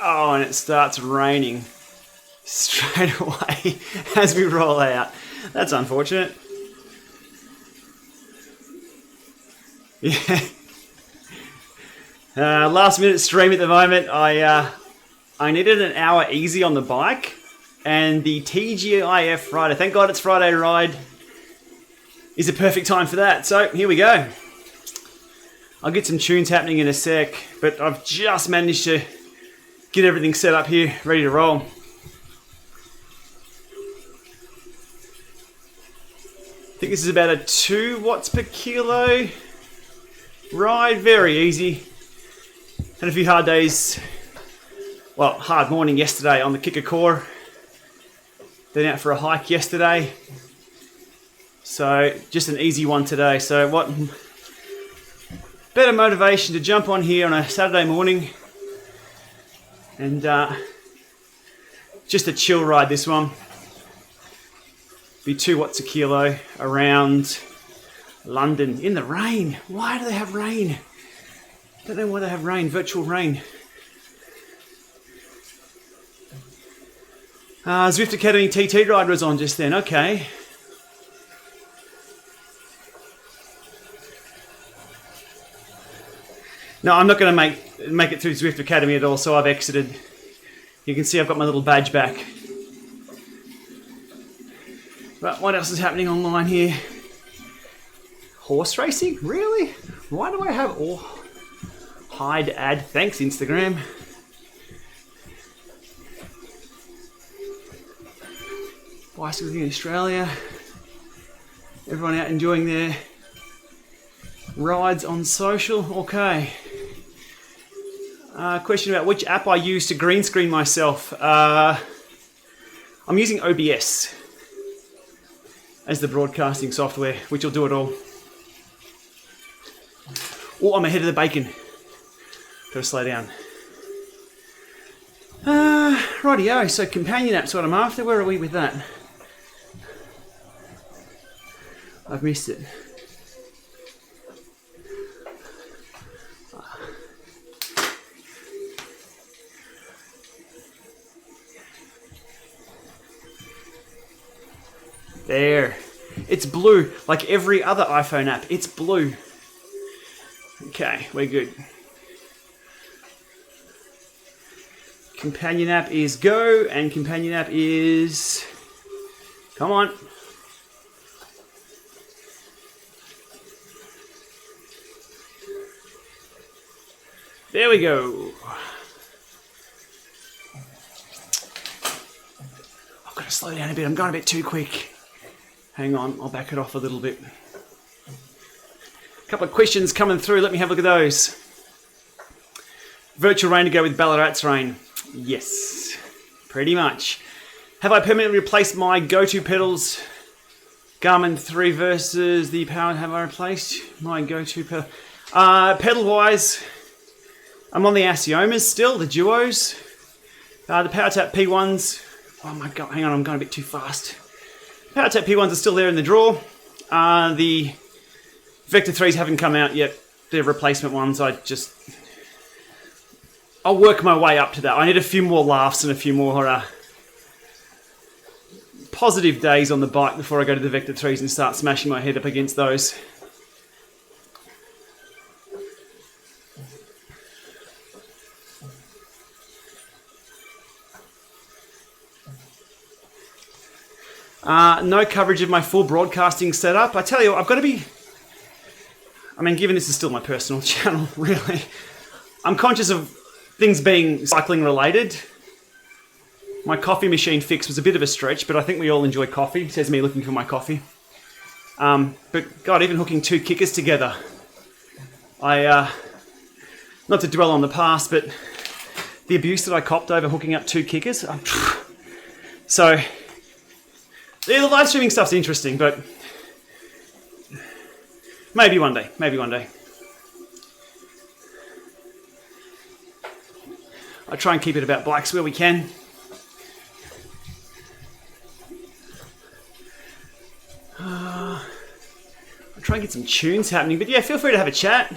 Oh, and it starts raining straight away as we roll out. That's unfortunate. Yeah. Last minute stream at the moment. I needed an hour easy on the bike, and the TGIF rider, thank God it's Friday ride, is a perfect time for that. So here we go. I'll get some tunes happening in a sec, but I've just managed to get everything set up here, ready to roll. I think this is about a 2 watts per kilo ride, very easy. Had a few hard days, well, hard morning yesterday on the kicker core. Been out for a hike yesterday. So just an easy one today. So what better motivation to jump on here on a Saturday morning and just a chill ride, this one. Be 2 watts a kilo around London in the rain. Why do they have rain? Don't know why they have rain, virtual rain. Zwift Academy TT ride was on just then, okay. No, I'm not going to make it through Zwift Academy at all, so I've exited. You can see I've got my little badge back. But what else is happening online here? Horse racing? Really? Why do I have all hide ad? Thanks, Instagram. Bicycling in Australia. Everyone out enjoying their rides on social. Okay. Question about which app I use to green screen myself. I'm using OBS as the broadcasting software, which will do it all. Oh, I'm ahead of the bacon. Gotta slow down. Rightio, so companion app's what I'm after. Where are we with that? I've missed it. There. It's blue, like every other iPhone app. It's blue. Okay, we're good. Companion app is go, and companion app is... Come on. There we go. I've got to slow down a bit. I'm going a bit too quick. Hang on, I'll back it off a little bit. A couple of questions coming through. Let me have a look at those. Virtual rain to go with Ballarat's rain. Yes, pretty much. Have I permanently replaced my go-to pedals? Garmin 3 versus the Power. Have I replaced my go-to pedal? Pedal-wise, I'm on the Asiomas still, the Duos. The PowerTap P1s. Oh my God, hang on, I'm going a bit too fast. PowerTap P1s are still there in the drawer. The Vector 3s haven't come out yet. They're replacement ones. I'll work my way up to that. I need a few more laughs and a few more positive days on the bike before I go to the Vector 3s and start smashing my head up against those. No coverage of my full broadcasting setup. I tell you, I've got to be... I mean, given this is still my personal channel, really, I'm conscious of things being cycling related. My coffee machine fix was a bit of a stretch, but I think we all enjoy coffee. Says me looking for my coffee. But God, even hooking 2 kickers together. Not to dwell on the past, but the abuse that I copped over hooking up 2 kickers. So... yeah, the live streaming stuff's interesting, but maybe one day. Maybe one day. I try and keep it about bikes where we can. I try and get some tunes happening, but yeah, feel free to have a chat.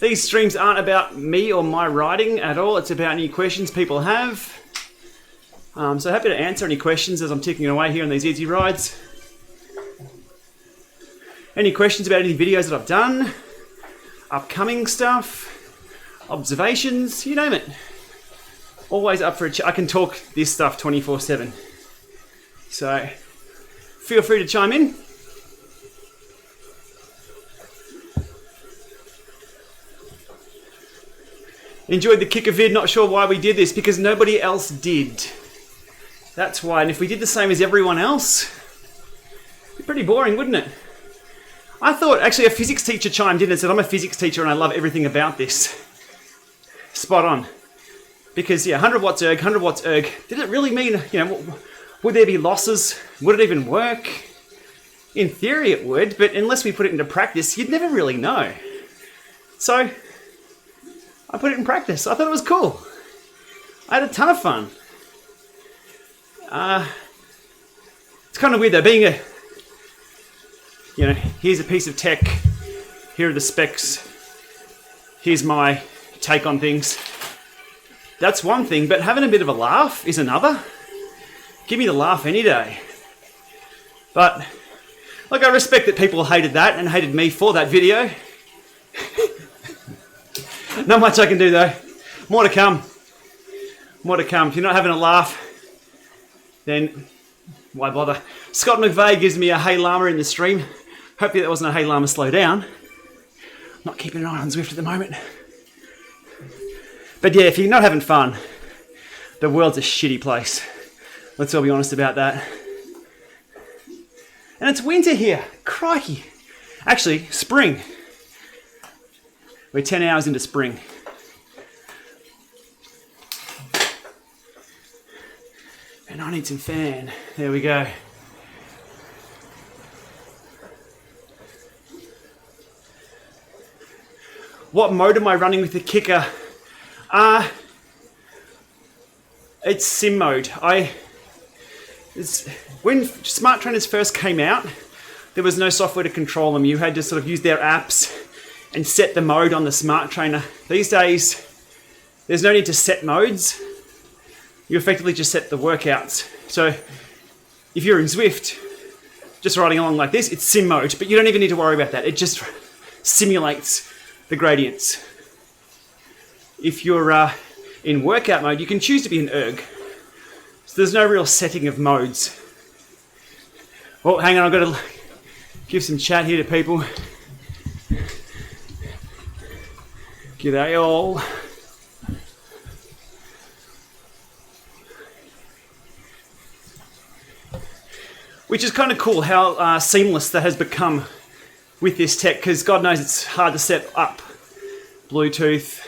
These streams aren't about me or my riding at all. It's about any questions people have. So happy to answer any questions as I'm ticking away here on these easy rides. Any questions about any videos that I've done, upcoming stuff, observations, you name it. Always up for a chat. I can talk this stuff 24/7. So feel free to chime in. Enjoyed the kicker vid, not sure why we did this, because nobody else did. That's why, and if we did the same as everyone else, it'd be pretty boring, wouldn't it? I thought, actually a physics teacher chimed in and said, I'm a physics teacher and I love everything about this. Spot on. Because yeah, 100 watts erg, 100 watts erg, did it really mean, would there be losses? Would it even work? In theory it would, but unless we put it into practice, you'd never really know. So, I put it in practice. I thought it was cool. I had a ton of fun. It's kind of weird though, being a, here's a piece of tech, here are the specs, here's my take on things. That's one thing, but having a bit of a laugh is another. Give me the laugh any day. But, I respect that people hated that and hated me for that video. Not much I can do though. More to come. More to come. If you're not having a laugh, then why bother? Scott McVeigh gives me a hey Lama in the stream. Hopefully that wasn't a hey Lama slow down. Not keeping an eye on Zwift at the moment. But yeah, if you're not having fun, the world's a shitty place. Let's all be honest about that. And it's winter here. Crikey. Actually, spring. We're 10 hours into spring. And I need some fan. There we go. What mode am I running with the kicker? It's sim mode. When smart trainers first came out, there was no software to control them. You had to sort of use their apps and set the mode on the smart trainer. These days, there's no need to set modes. You effectively just set the workouts. So if you're in Zwift, just riding along like this, it's sim mode, but you don't even need to worry about that. It just simulates the gradients. If you're in workout mode, you can choose to be an erg. So there's no real setting of modes. Oh, hang on, I've got to give some chat here to people. G'day all. Which is kind of cool how seamless that has become with this tech, because God knows it's hard to set up Bluetooth,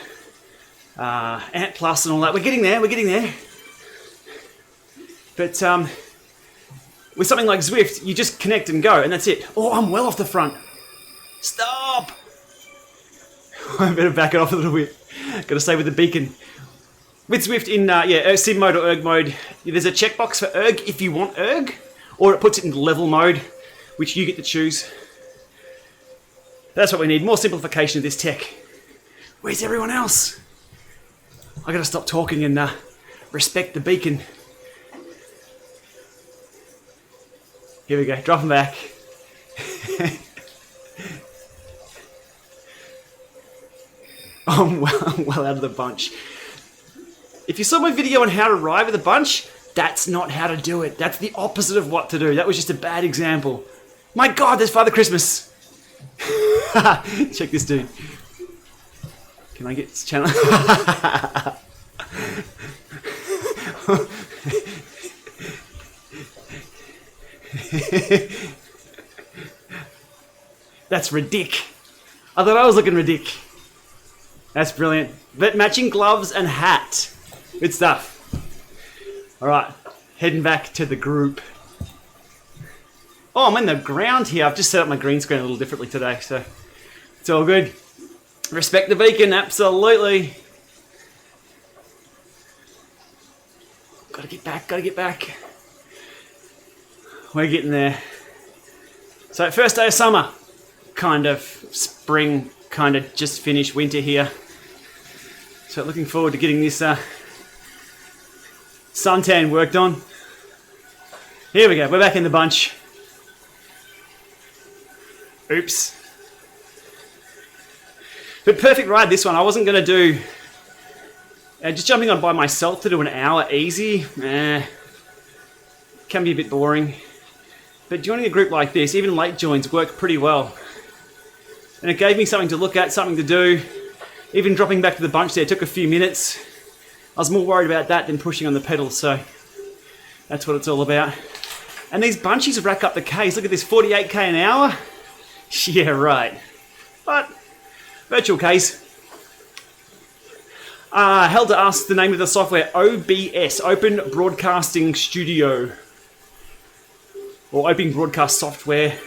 Ant Plus and all that. We're getting there. But with something like Zwift, you just connect and go, and that's it. Oh, I'm well off the front. Stop! I better back it off a little bit. Got to stay with the beacon. With Zwift in sim mode or erg mode, there's a checkbox for erg if you want erg, or it puts it into level mode, which you get to choose. That's what we need, more simplification of this tech. Where's everyone else? I got to stop talking and respect the beacon. Here we go, dropping back. I'm well out of the bunch. If you saw my video on how to ride with a bunch, that's not how to do it. That's the opposite of what to do. That was just a bad example. My God, there's Father Christmas. Check this dude. Can I get this channel? That's ridic. I thought I was looking ridic. That's brilliant. But matching gloves and hat. Good stuff. Alright, heading back to the group. Oh, I'm in the ground here. I've just set up my green screen a little differently today, so it's all good. Respect the beacon, absolutely. Gotta get back. We're getting there. So first day of summer, kind of spring, kind of just finished winter here. So looking forward to getting this suntan worked on. Here we go, we're back in the bunch. Oops. But perfect ride this one. I wasn't going to do... just jumping on by myself to do an hour easy, can be a bit boring. But joining a group like this, even late joins, work pretty well. And it gave me something to look at, something to do. Even dropping back to the bunch there took a few minutes. I was more worried about that than pushing on the pedals, so that's what it's all about. And these bunchies rack up the Ks. Look at this, 48k an hour. Yeah, right. But virtual Ks. Held to ask the name of the software, OBS, Open Broadcasting Studio. Or Open Broadcast Software,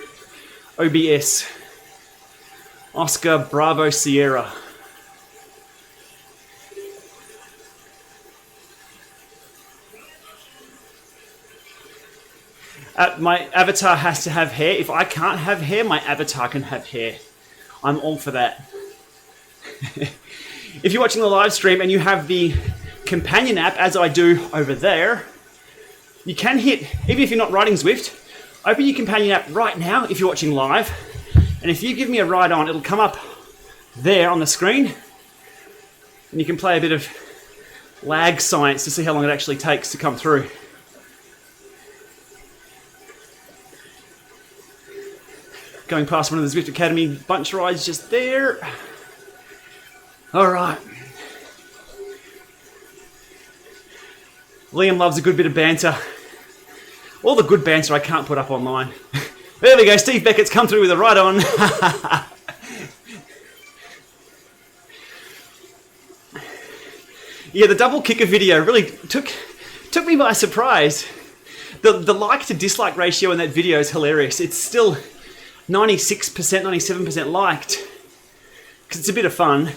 OBS. Oscar Bravo Sierra. My avatar has to have hair. If I can't have hair, my avatar can have hair. I'm all for that. If you're watching the live stream and you have the companion app, as I do over there, you can hit, even if you're not riding Zwift, open your companion app right now if you're watching live. And if you give me a ride on, it'll come up there on the screen. And you can play a bit of lag science to see how long it actually takes to come through. Going past one of the Zwift Academy bunch rides just there. All right. Liam loves a good bit of banter. All the good banter I can't put up online. There we go, Steve Beckett's come through with a ride on. Yeah, the double kicker video really took me by surprise. The like to dislike ratio in that video is hilarious. It's still 96%, 97% liked. Because it's a bit of fun.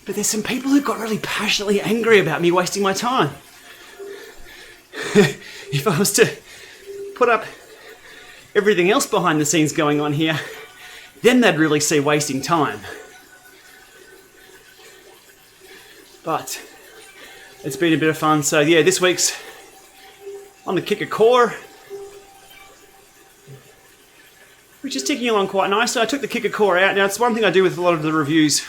But there's some people who got really passionately angry about me wasting my time. If I was to put up everything else behind the scenes going on here, then they'd really see wasting time. But it's been a bit of fun. So yeah, this week's on the kicker core, which is ticking along quite nice. So I took the kicker core out. Now it's one thing I do with a lot of the reviews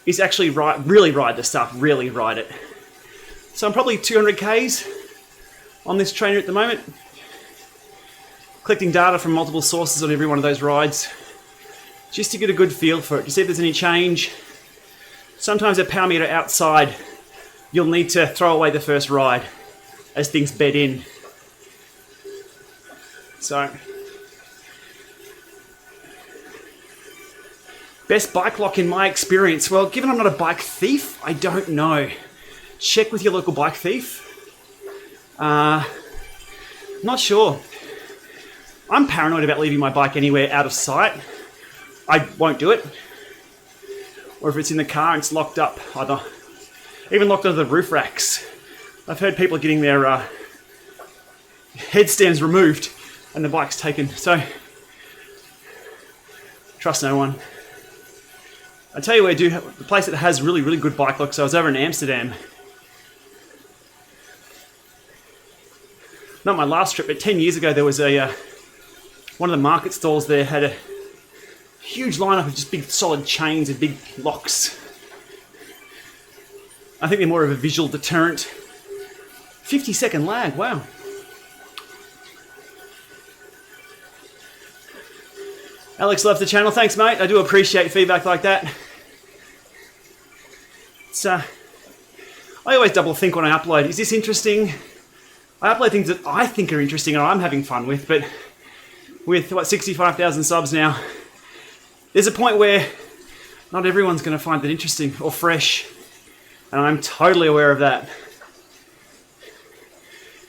is actually really ride the stuff, really ride it. So I'm probably 200 Ks on this trainer at the moment. Collecting data from multiple sources on every one of those rides, just to get a good feel for it, to see if there's any change. Sometimes a power meter outside, you'll need to throw away the first ride as things bed in. So, best bike lock in my experience. Well, given I'm not a bike thief, I don't know. Check with your local bike thief. Not sure. I'm paranoid about leaving my bike anywhere out of sight. I won't do it. Or if it's in the car and it's locked up, either even locked under the roof racks. I've heard people getting their headstands removed and the bike's taken. So, trust no one. I tell you where the place that has really, really good bike locks. I was over in Amsterdam. Not my last trip, but 10 years ago there was one of the market stalls there had a huge lineup of just big solid chains and big locks. I think they're more of a visual deterrent. 50-second lag, wow. Alex left the channel, thanks mate. I do appreciate feedback like that. It's I always double think when I upload, is this interesting? I upload things that I think are interesting and I'm having fun with, but with, 65,000 subs now, there's a point where not everyone's going to find that interesting or fresh, and I'm totally aware of that.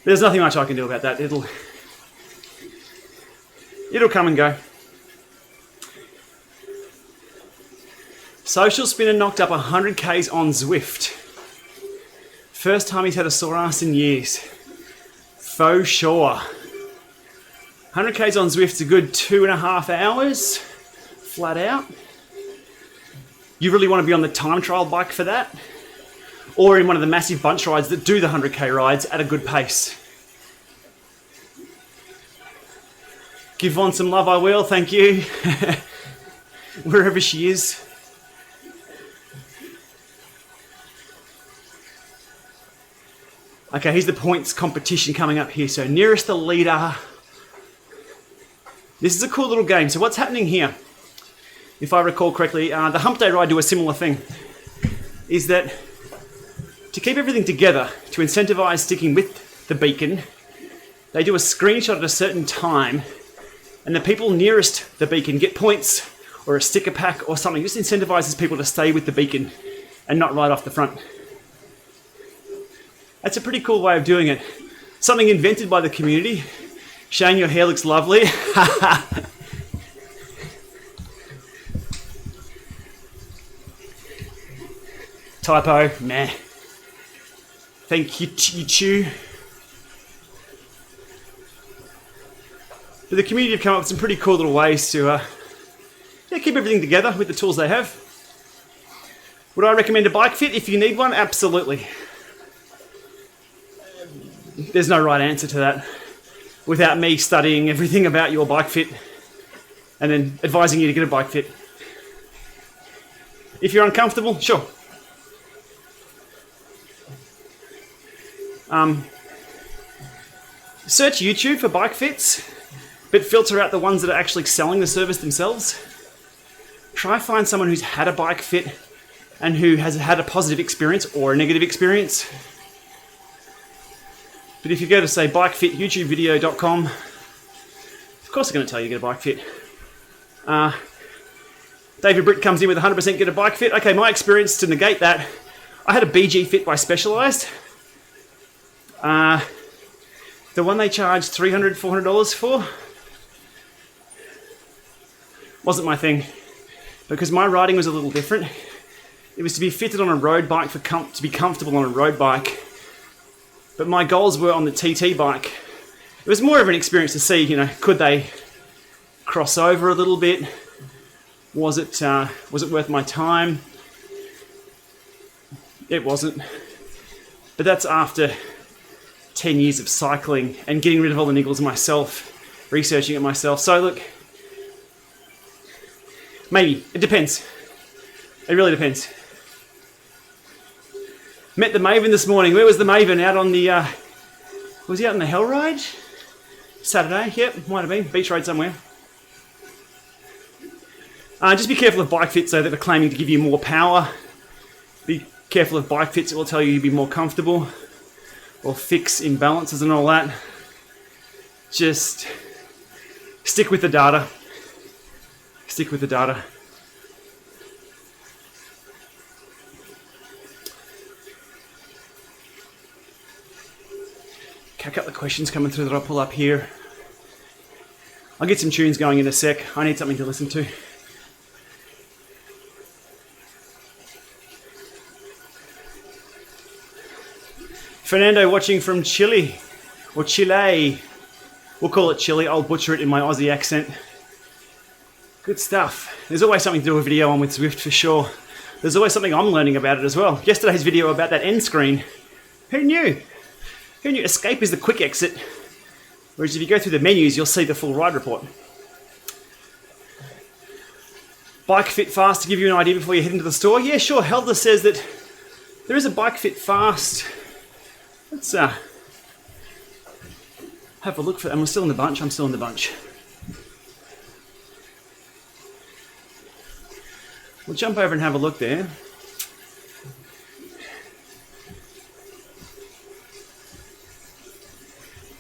There's nothing much I can do about that. It'll come and go. Social Spinner knocked up 100 Ks on Zwift. First time he's had a sore ass in years. Faux sure. 100 Ks on Zwift's a good 2.5 hours, flat out. you really want to be on the time trial bike for that, or in one of the massive bunch rides that do the 100k rides at a good pace. Give Vaughn some love, I will, thank you. Wherever she is. Okay, here's the points competition coming up here. So nearest the leader. This is a cool little game. So what's happening here, if I recall correctly, the Hump Day ride do a similar thing, is that to keep everything together, to incentivize sticking with the beacon, they do a screenshot at a certain time, and the people nearest the beacon get points or a sticker pack or something. Just incentivizes people to stay with the beacon and not ride off the front. That's a pretty cool way of doing it. Something invented by the community. Shane, your hair looks lovely. Typo, meh. Thank you, Chew. But the community have come up with some pretty cool little ways to keep everything together with the tools they have. Would I recommend a bike fit if you need one? Absolutely. There's no right answer to that without me studying everything about your bike fit and then advising you to get a bike fit. If you're uncomfortable, sure. Search YouTube for bike fits, but filter out the ones that are actually selling the service themselves. Try find someone who's had a bike fit and who has had a positive experience or a negative experience. But if you go to, say, bikefitYouTubevideo.com, of course they're going to tell you to get a bike fit. David Britt comes in with 100% get a bike fit. Okay, my experience to negate that, I had a BG fit by Specialized. The one they charged $300, $400 for wasn't my thing, because my riding was a little different. It was to be fitted on a road bike to be comfortable on a road bike. But my goals were on the TT bike. It was more of an experience to see, could they cross over a little bit? Was it worth my time? It wasn't. But that's after 10 years of cycling and getting rid of all the niggles myself, researching it myself. So look, maybe. It depends. It really depends. Met the Maven this morning. Where was the Maven? Out on the... was he out on the Hell Ride? Saturday? Yep, might have been. Beach Road somewhere. Just be careful of bike fits, though, that are claiming to give you more power. Be careful of bike fits that will tell you to be more comfortable or fix imbalances and all that. Just stick with the data. Stick with the data. A couple of questions coming through that I'll pull up here. I'll get some tunes going in a sec. I need something to listen to. Fernando watching from Chile, or Chile. We'll call it Chile. I'll butcher it in my Aussie accent. Good stuff. There's always something to do a video on with Zwift for sure. There's always something I'm learning about it as well. Yesterday's video about that end screen. Who knew? Who knew escape is the quick exit, whereas if you go through the menus, you'll see the full ride report. Bike Fit Fast to give you an idea before you head into the store. Yeah, sure. Helder says that there is a Bike Fit Fast. Let's have a look for. Am I still in the bunch? I'm still in the bunch. We'll jump over and have a look there.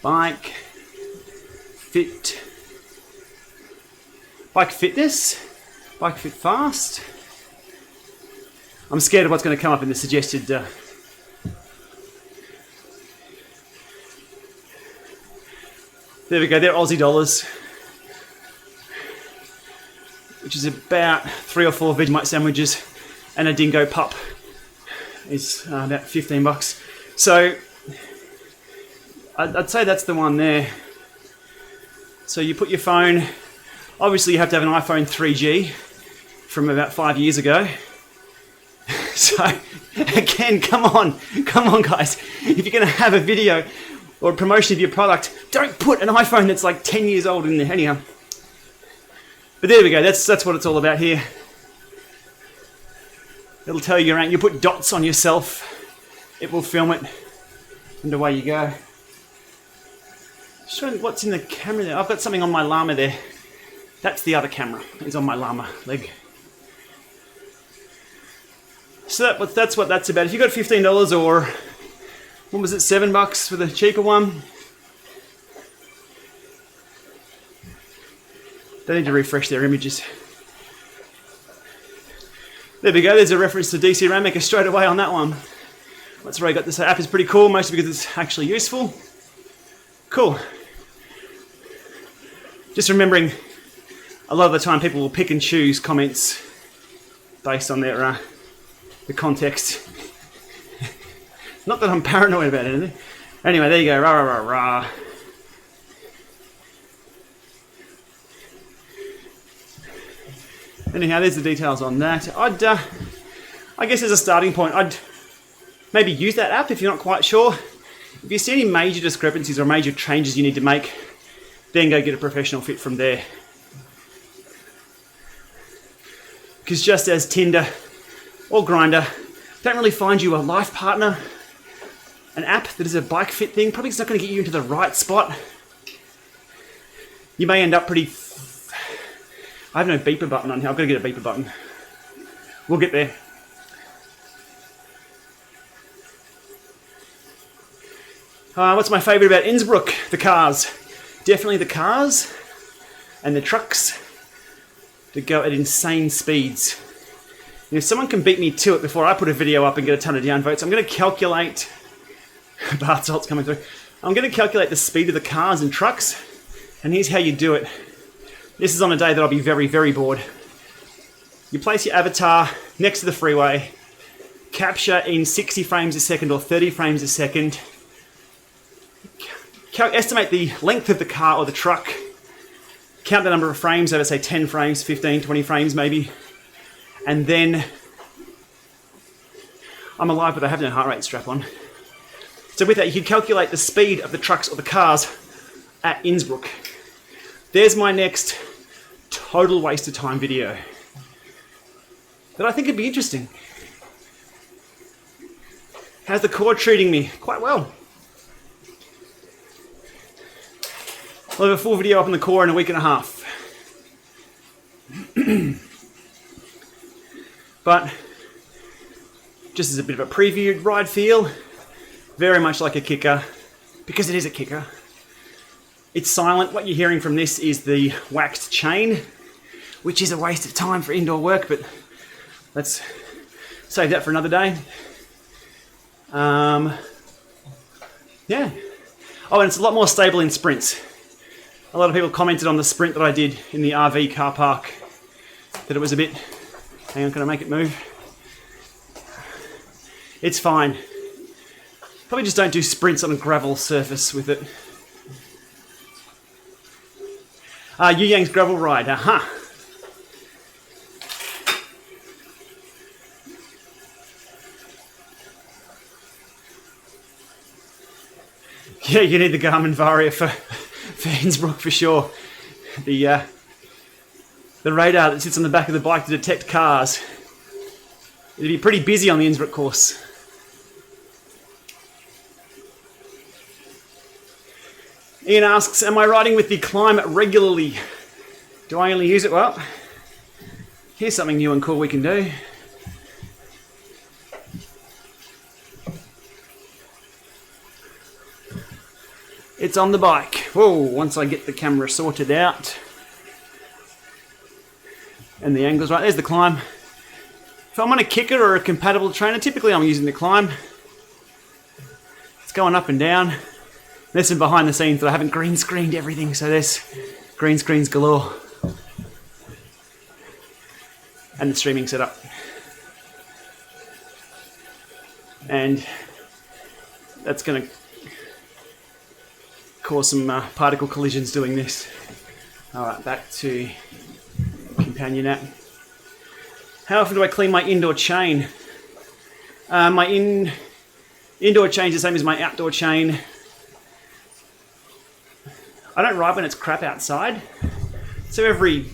Bike Fit Fitness, Bike Fit Fast. I'm scared of what's going to come up in the suggested. There we go. They're Aussie dollars, which is about 3 or 4 Vegemite sandwiches and a dingo pup. Is about $15. So I'd say that's the one there. So you put your phone, obviously you have to have an iPhone 3G from about 5 years ago. So again, come on guys. If you're going to have a video or a promotion of your product, don't put an iPhone that's like 10 years old in there. Anyhow, but there we go. That's what it's all about here. It'll tell you your rank. You put dots on yourself, it will film it, and away you go. Just showing what's in the camera there. I've got something on my Lama there. That's the other camera. It's on my Lama leg. So that's what that's about. If you got $15 or what was it, $7 for the cheaper one? They need to refresh their images. There we go. There's a reference to DC RAM Maker straight away on that one. That's where I got this app. Is pretty cool, mostly because it's actually useful. Cool. Just remembering, a lot of the time people will pick and choose comments based on their the context. Not that I'm paranoid about anything. Anyway, there you go. Rah, rah, rah, rah. Anyhow, there's the details on that. I guess as a starting point, I'd maybe use that app if you're not quite sure. If you see any major discrepancies or major changes you need to make, then go get a professional fit from there. Because just as Tinder or Grindr don't really find you a life partner, an app that is a bike fit thing probably is not going to get you into the right spot. You may end up pretty... I have no beeper button on here. I've got to get a beeper button. We'll get there. What's my favourite about Innsbruck? The cars. Definitely the cars and the trucks that go at insane speeds. And if someone can beat me to it before I put a video up and get a ton of downvotes, I'm going to calculate... Bath salt's coming through. I'm going to calculate the speed of the cars and trucks, and here's how you do it. This is on a day that I'll be very, very bored. You place your avatar next to the freeway, capture in 60 frames a second or 30 frames a second, estimate the length of the car or the truck, count the number of frames over, say, 10 frames, 15, 20 frames maybe, and then I'm alive but I have no heart rate strap on. So with that, you can calculate the speed of the trucks or the cars at Innsbruck. There's my next total waste of time video that I think would be interesting. How's the core treating me? Quite well. I'll have a full video up on the core in a week and a half. But just as a bit of a preview, ride feel, very much like a kicker, because it is a kicker. It's silent. What you're hearing from this is the waxed chain, which is a waste of time for indoor work, but let's save that for another day. Yeah. Oh, and it's a lot more stable in sprints. A lot of people commented on the sprint that I did in the RV car park that it was a bit... Hang on, can I make it move? It's fine. Probably just don't do sprints on a gravel surface with it. Yu Yang's gravel ride, aha. Yeah, you need the Garmin Varia for Innsbruck for sure. The radar that sits on the back of the bike to detect cars. It'd be pretty busy on the Innsbruck course. Ian asks, am I riding with the Climb regularly? Do I only use it? Well, here's something new and cool we can do. It's on the bike. Whoa, once I get the camera sorted out. And the angle's right, there's the Climb. If I'm on a kicker or a compatible trainer, typically I'm using the Climb. It's going up and down. There's some behind the scenes that I haven't green screened everything, so there's green screens galore. And the streaming setup. And that's going to cause some particle collisions doing this. Alright, back to companion app. How often do I clean my indoor chain? My indoor chain is the same as my outdoor chain. I don't ride when it's crap outside. So every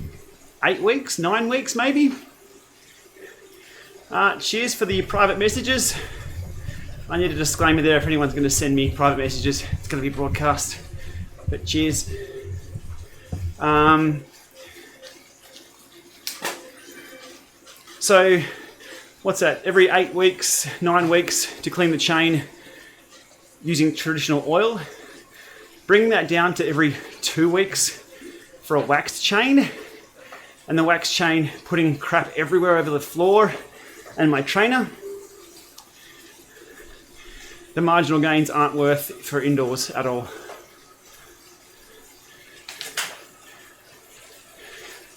8 weeks, 9 weeks maybe. Cheers for the private messages. I need a disclaimer there if anyone's going to send me private messages. It's going to be broadcast. But cheers. So, what's that? Every 8 weeks, 9 weeks to clean the chain using traditional oil. Bring that down to every 2 weeks for a waxed chain. And the waxed chain putting crap everywhere over the floor and my trainer. The marginal gains aren't worth it for indoors at all.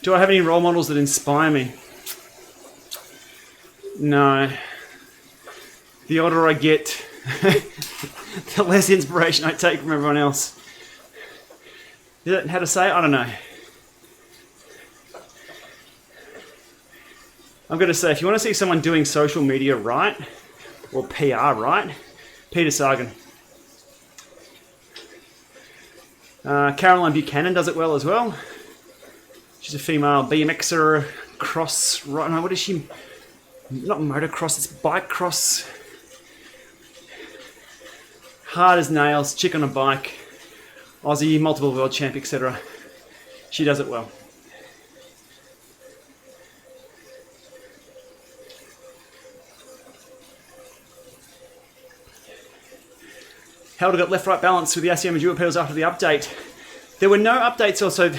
Do I have any role models that inspire me? No. The older I get, the less inspiration I take from everyone else. Is that how to say it? I don't know. I'm going to say, if you want to see someone doing social media right, or PR right, Peter Sagan. Caroline Buchanan does it well as well. She's a female BMXer, cross, right? No, what is she? Not motocross, it's bike cross. Hard as nails, chick on a bike, Aussie, multiple world champ, etc. She does it well. Helder got left-right balance with the ASIO Enduro pedals after the update. There were no updates also.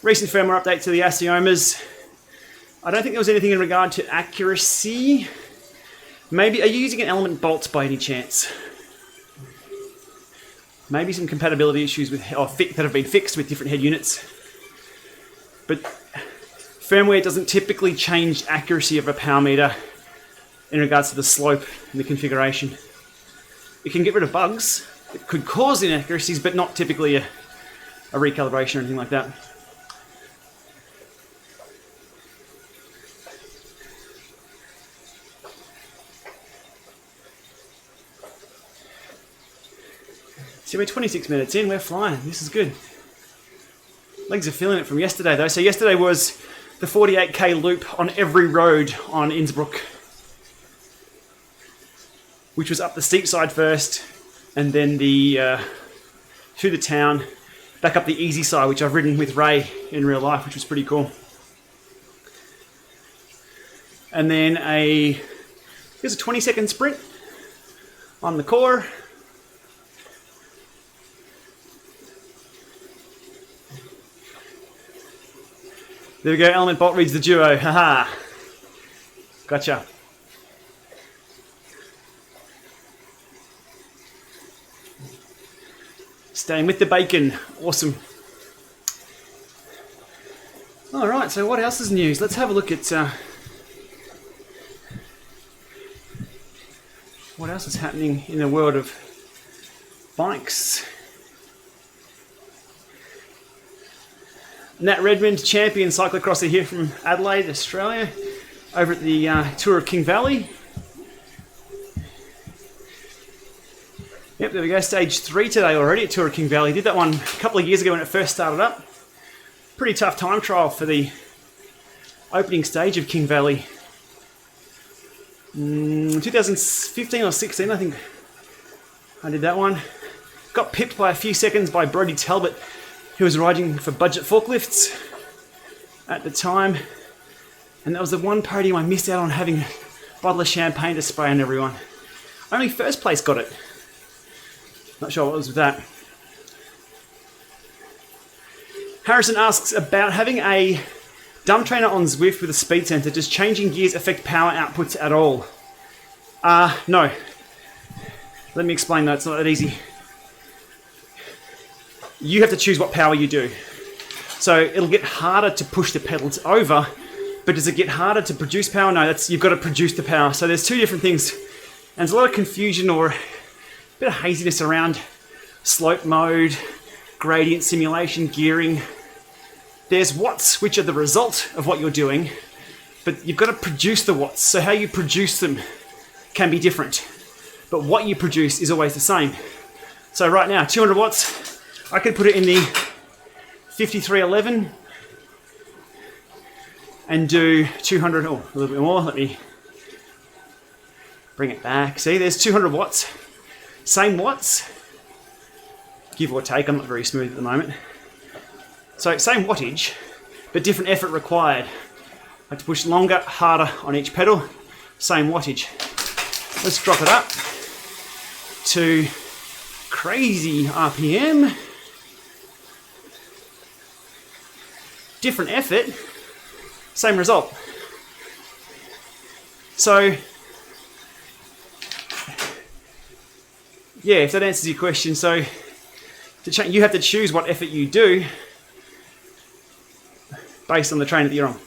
Recent firmware update to the Asiomas. I don't think there was anything in regard to accuracy. Maybe, are you using an element bolt by any chance? Maybe some compatibility issues with that have been fixed with different head units. But firmware doesn't typically change accuracy of a power meter in regards to the slope and the configuration. It can get rid of bugs. It could cause inaccuracies, but not typically a recalibration or anything like that. So we're 26 minutes in, we're flying. This is good. Legs are feeling it from yesterday though. So yesterday was the 48k loop on every road on Innsbruck, which was up the steep side first, and then through the town, back up the easy side, which I've ridden with Ray in real life, which was pretty cool. And then here's a 20-second sprint on the core. There we go, element bolt reads the duo, haha. Gotcha. Staying with the bacon, awesome. All right, so what else is news? Let's have a look at what else is happening in the world of bikes. Nat Redmond, champion cyclocrosser here from Adelaide, Australia, over at the Tour of King Valley. Yep, there we go, stage 3 today already at Tour of King Valley. Did that one a couple of years ago when it first started up. Pretty tough time trial for the opening stage of King Valley. 2015 or 16, I think I did that one. Got pipped by a few seconds by Brodie Talbot, who was riding for budget forklifts at the time. And that was the one podium I missed out on having a bottle of champagne to spray on everyone. Only first place got it. Not sure what was with that. Harrison asks about having a dump trainer on Zwift with a speed sensor. Does changing gears affect power outputs at all? No. Let me explain that, it's not that easy. You have to choose what power you do. So it'll get harder to push the pedals over, but does it get harder to produce power? No, you've got to produce the power. So there's two different things. And there's a lot of confusion or a bit of haziness around slope mode, gradient simulation, gearing. There's watts, which are the result of what you're doing, but you've got to produce the watts. So how you produce them can be different, but what you produce is always the same. So right now, 200 watts, I could put it in the 5311 and do 200, oh, a little bit more. Let me bring it back. See, there's 200 watts, same watts, give or take. I'm not very smooth at the moment. So same wattage, but different effort required. I have to push longer, harder on each pedal, same wattage. Let's drop it up to crazy RPM. Different effort, same result. So, yeah, if that answers your question, so you have to choose what effort you do based on the train that you're on.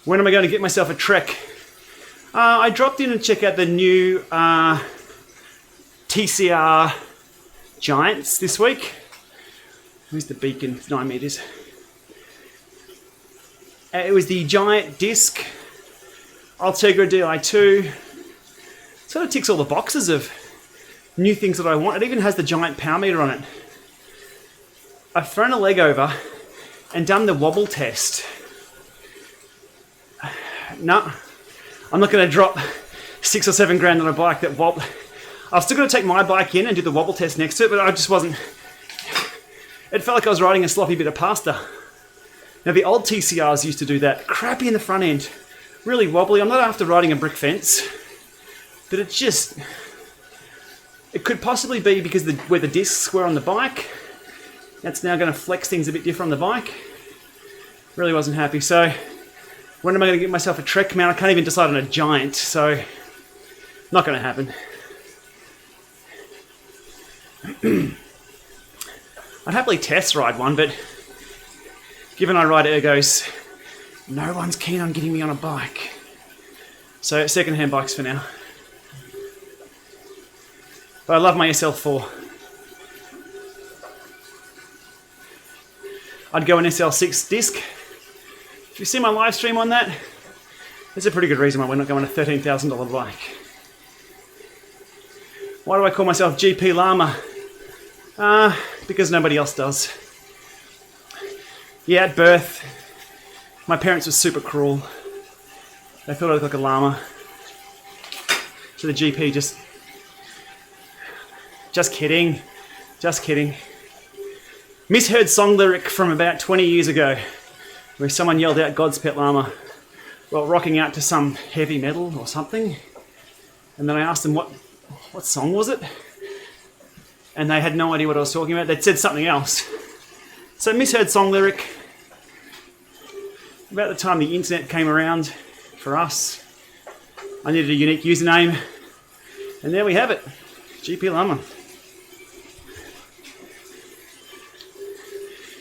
When am I going to get myself a Trek? I dropped in and checked out the new TCR Giants this week. Where's the beacon? It's 9 meters. It was the Giant Disc Ultegra Di2. Sort of ticks all the boxes of new things that I want. It even has the giant power meter on it. I've thrown a leg over and done the wobble test. No, I'm not going to drop 6 or 7 grand on a bike that wobble. I was still going to take my bike in and do the wobble test next to it, but I just wasn't. It felt like I was riding a sloppy bit of pasta. Now the old TCRs used to do that. Crappy in the front end, really wobbly. I'm not after riding a brick fence, but it could possibly be because where the discs were on the bike. That's now going to flex things a bit different on the bike. Really wasn't happy. So when am I going to get myself a Trek mount? I can't even decide on a Giant, so not going to happen. I'd happily test ride one, but given I ride ergos, no one's keen on getting me on a bike. So second-hand bikes for now. But I love my SL4. I'd go an SL6 disc. If you see my live stream on that, there's a pretty good reason why we're not going a $13,000 bike. Why do I call myself GPLama? Because nobody else does. Yeah, at birth, my parents were super cruel. They thought I looked like a llama. So the GP just kidding. Misheard song lyric from about 20 years ago, where someone yelled out God's Pet Llama while rocking out to some heavy metal or something. And then I asked them what song was it? And they had no idea what I was talking about. They'd said something else. So misheard song lyric. About the time the internet came around for us, I needed a unique username. And there we have it. GPLama.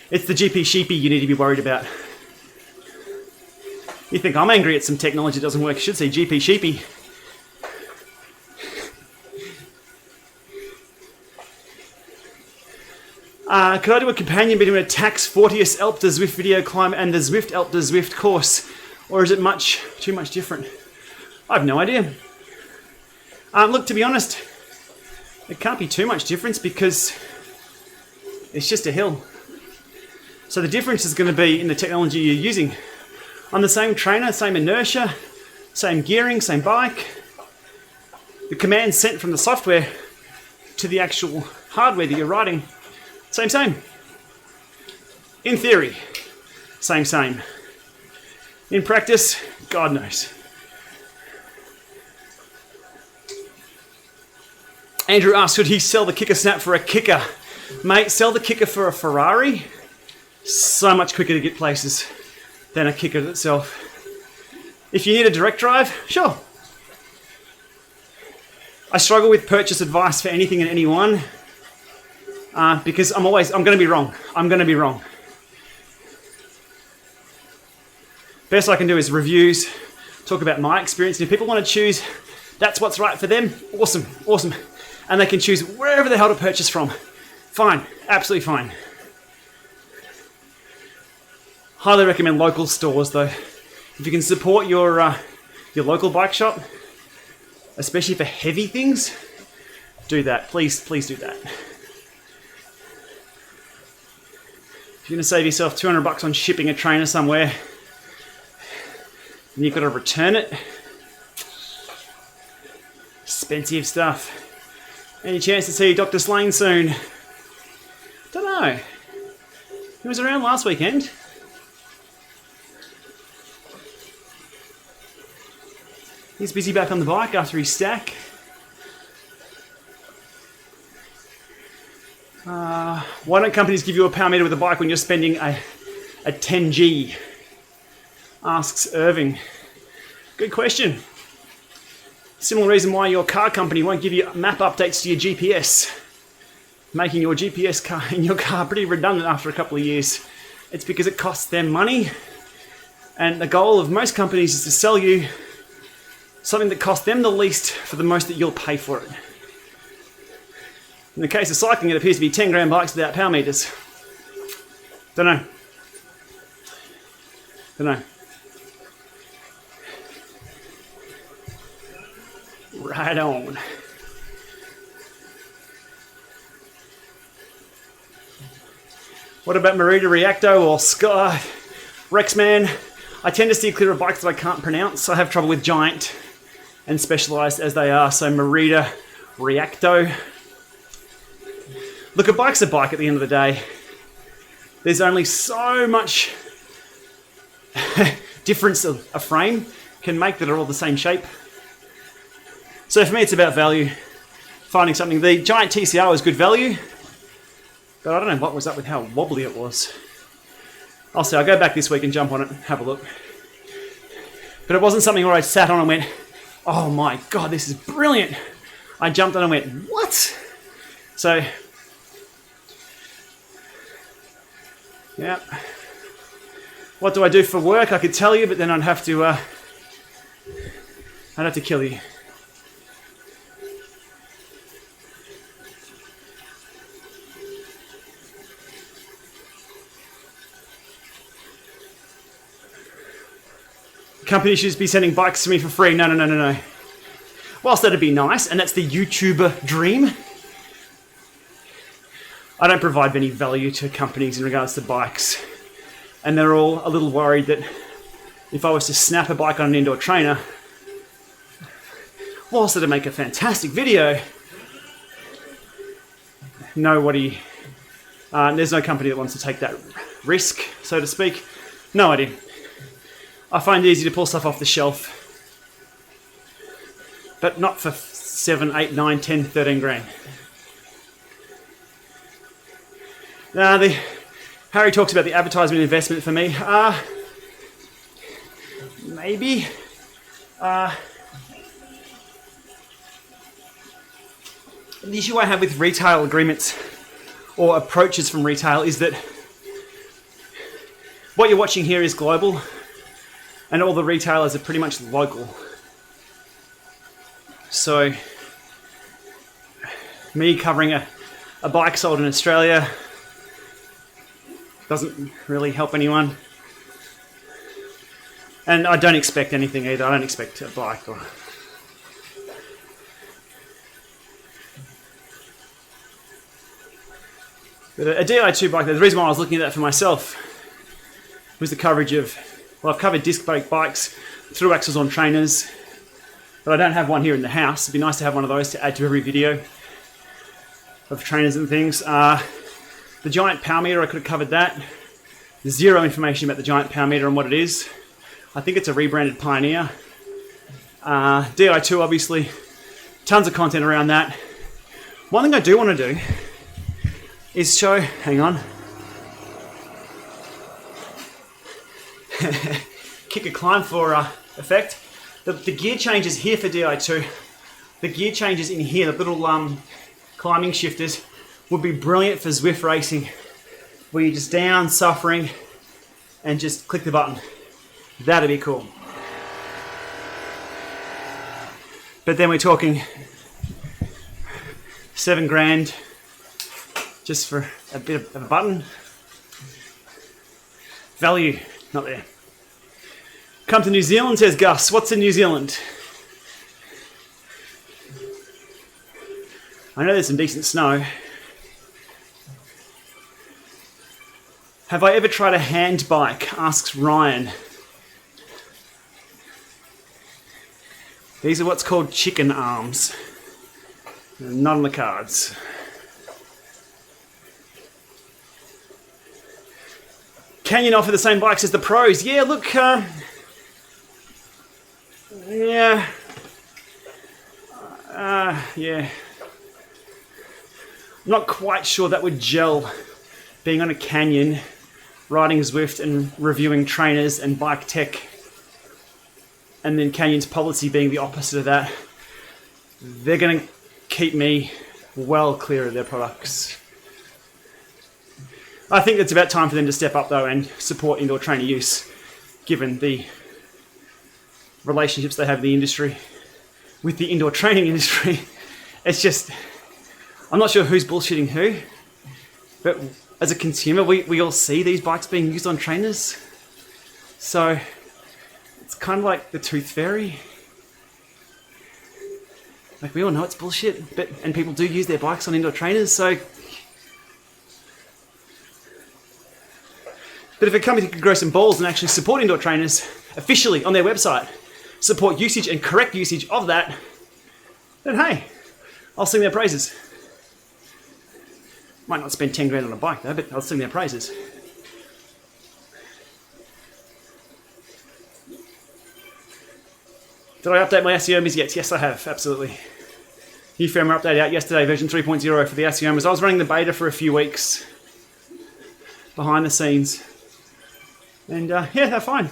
It's the GP sheepy you need to be worried about. You think I'm angry at some technology that doesn't work? You should say GP sheepy. Could I do a companion between a Tax Fortius Alpta Zwift video climb and the Zwift Alpta Zwift course? Or is it too much different? I have no idea. Look, to be honest, it can't be too much difference because it's just a hill. So the difference is going to be in the technology you're using. On the same trainer, same inertia, same gearing, same bike. The commands sent from the software to the actual hardware that you're riding, same. In theory, same. In practice, God knows. Andrew asked, should he sell the kicker snap for a kicker? Mate, sell the kicker for a Ferrari. So much quicker to get places than a kicker itself. If you need a direct drive, sure. I struggle with purchase advice for anything and anyone because I'm going to be wrong. Best I can do is reviews, talk about my experience. And if people want to choose, that's what's right for them. Awesome. And they can choose wherever the hell to purchase from. Fine, absolutely fine. Highly recommend local stores though. If you can support your local bike shop, especially for heavy things, do that. Please do that. If you're going to save yourself $200 on shipping a trainer somewhere, and you've got to return it, expensive stuff. Any chance to see Dr. Slane soon? Don't know. He was around last weekend. He's busy back on the bike after his stack. Why don't companies give you a power meter with a bike when you're spending a 10G? Asks Irving. Good question. Similar reason why your car company won't give you map updates to your GPS, making your GPS car in your car pretty redundant after a couple of years. It's because it costs them money, and the goal of most companies is to sell you something that costs them the least for the most that you'll pay for it. In the case of cycling, it appears to be 10 grand bikes without power meters. Don't know. Right on. What about Merida Reacto or Sky Rexman? I tend to steer clear of bikes that I can't pronounce. I have trouble with Giant and Specialized as they are, so Merida Reacto. Look, a bike's a bike at the end of the day. There's only so much difference of a frame can make that are all the same shape. So for me, it's about value. Finding something. The Giant TCR was good value, but I don't know what was up with how wobbly it was. I'll see. I'll go back this week and jump on it and have a look. But it wasn't something where I sat on and went, oh my God, this is brilliant. I jumped on and went, what? So, yeah. What do I do for work? I could tell you, but then I'd have to kill you. Companies should be sending bikes to me for free. No. Whilst that'd be nice, and that's the YouTuber dream, I don't provide any value to companies in regards to bikes. And they're all a little worried that if I was to snap a bike on an indoor trainer, whilst it'd make a fantastic video, there's no company that wants to take that risk, so to speak. No idea. I find it easy to pull stuff off the shelf, but not for 7, 8, 9, 10, 13 grand. Harry talks about the advertisement investment for me. Maybe. The issue I have with retail agreements or approaches from retail is that what you're watching here is global, and all the retailers are pretty much local. So, me covering a bike sold in Australia doesn't really help anyone. And I don't expect anything either. I don't expect a bike or... But a Di2 bike, the reason why I was looking at that for myself was the coverage of... Well, I've covered disc brake bikes, through axles on trainers, but I don't have one here in the house. It'd be nice to have one of those to add to every video of trainers and things. The Giant power meter, I could have covered that. There's zero information about the Giant power meter and what it is. I think it's a rebranded Pioneer. Di2, obviously, tons of content around that. One thing I do want to do is show, hang on, kick a climb for effect. The gear changes here for Di2. The gear changes in here, the little climbing shifters, would be brilliant for Zwift racing, where you're just down, suffering, and just click the button. That'd be cool. But then we're talking 7 grand just for a bit of a button. Value. Not there. Come to New Zealand, says Gus. What's in New Zealand? I know there's some decent snow. Have I ever tried a hand bike? Asks Ryan. These are what's called chicken arms. Not on the cards. Canyon offer the same bikes as the pros. Yeah, look, yeah. I'm not quite sure that would gel, being on a Canyon, riding Zwift and reviewing trainers and bike tech, and then Canyon's policy being the opposite of that. They're going to keep me well clear of their products. I think it's about time for them to step up though and support indoor trainer use, given the relationships they have in the industry with the indoor training industry. It's just, I'm not sure who's bullshitting who, but as a consumer, we all see these bikes being used on trainers. So it's kind of like the tooth fairy. Like, we all know it's bullshit, and people do use their bikes on indoor trainers, so. But if a company could grow some balls and actually support indoor trainers officially on their website, support usage and correct usage of that, then hey, I'll sing their praises. Might not spend 10 grand on a bike though, but I'll sing their praises. Did I update my Aciomas yet? Yes, I have, absolutely. New firmware update out yesterday, version 3.0 for the Aciomas. I was running the beta for a few weeks behind the scenes. And yeah, they're fine.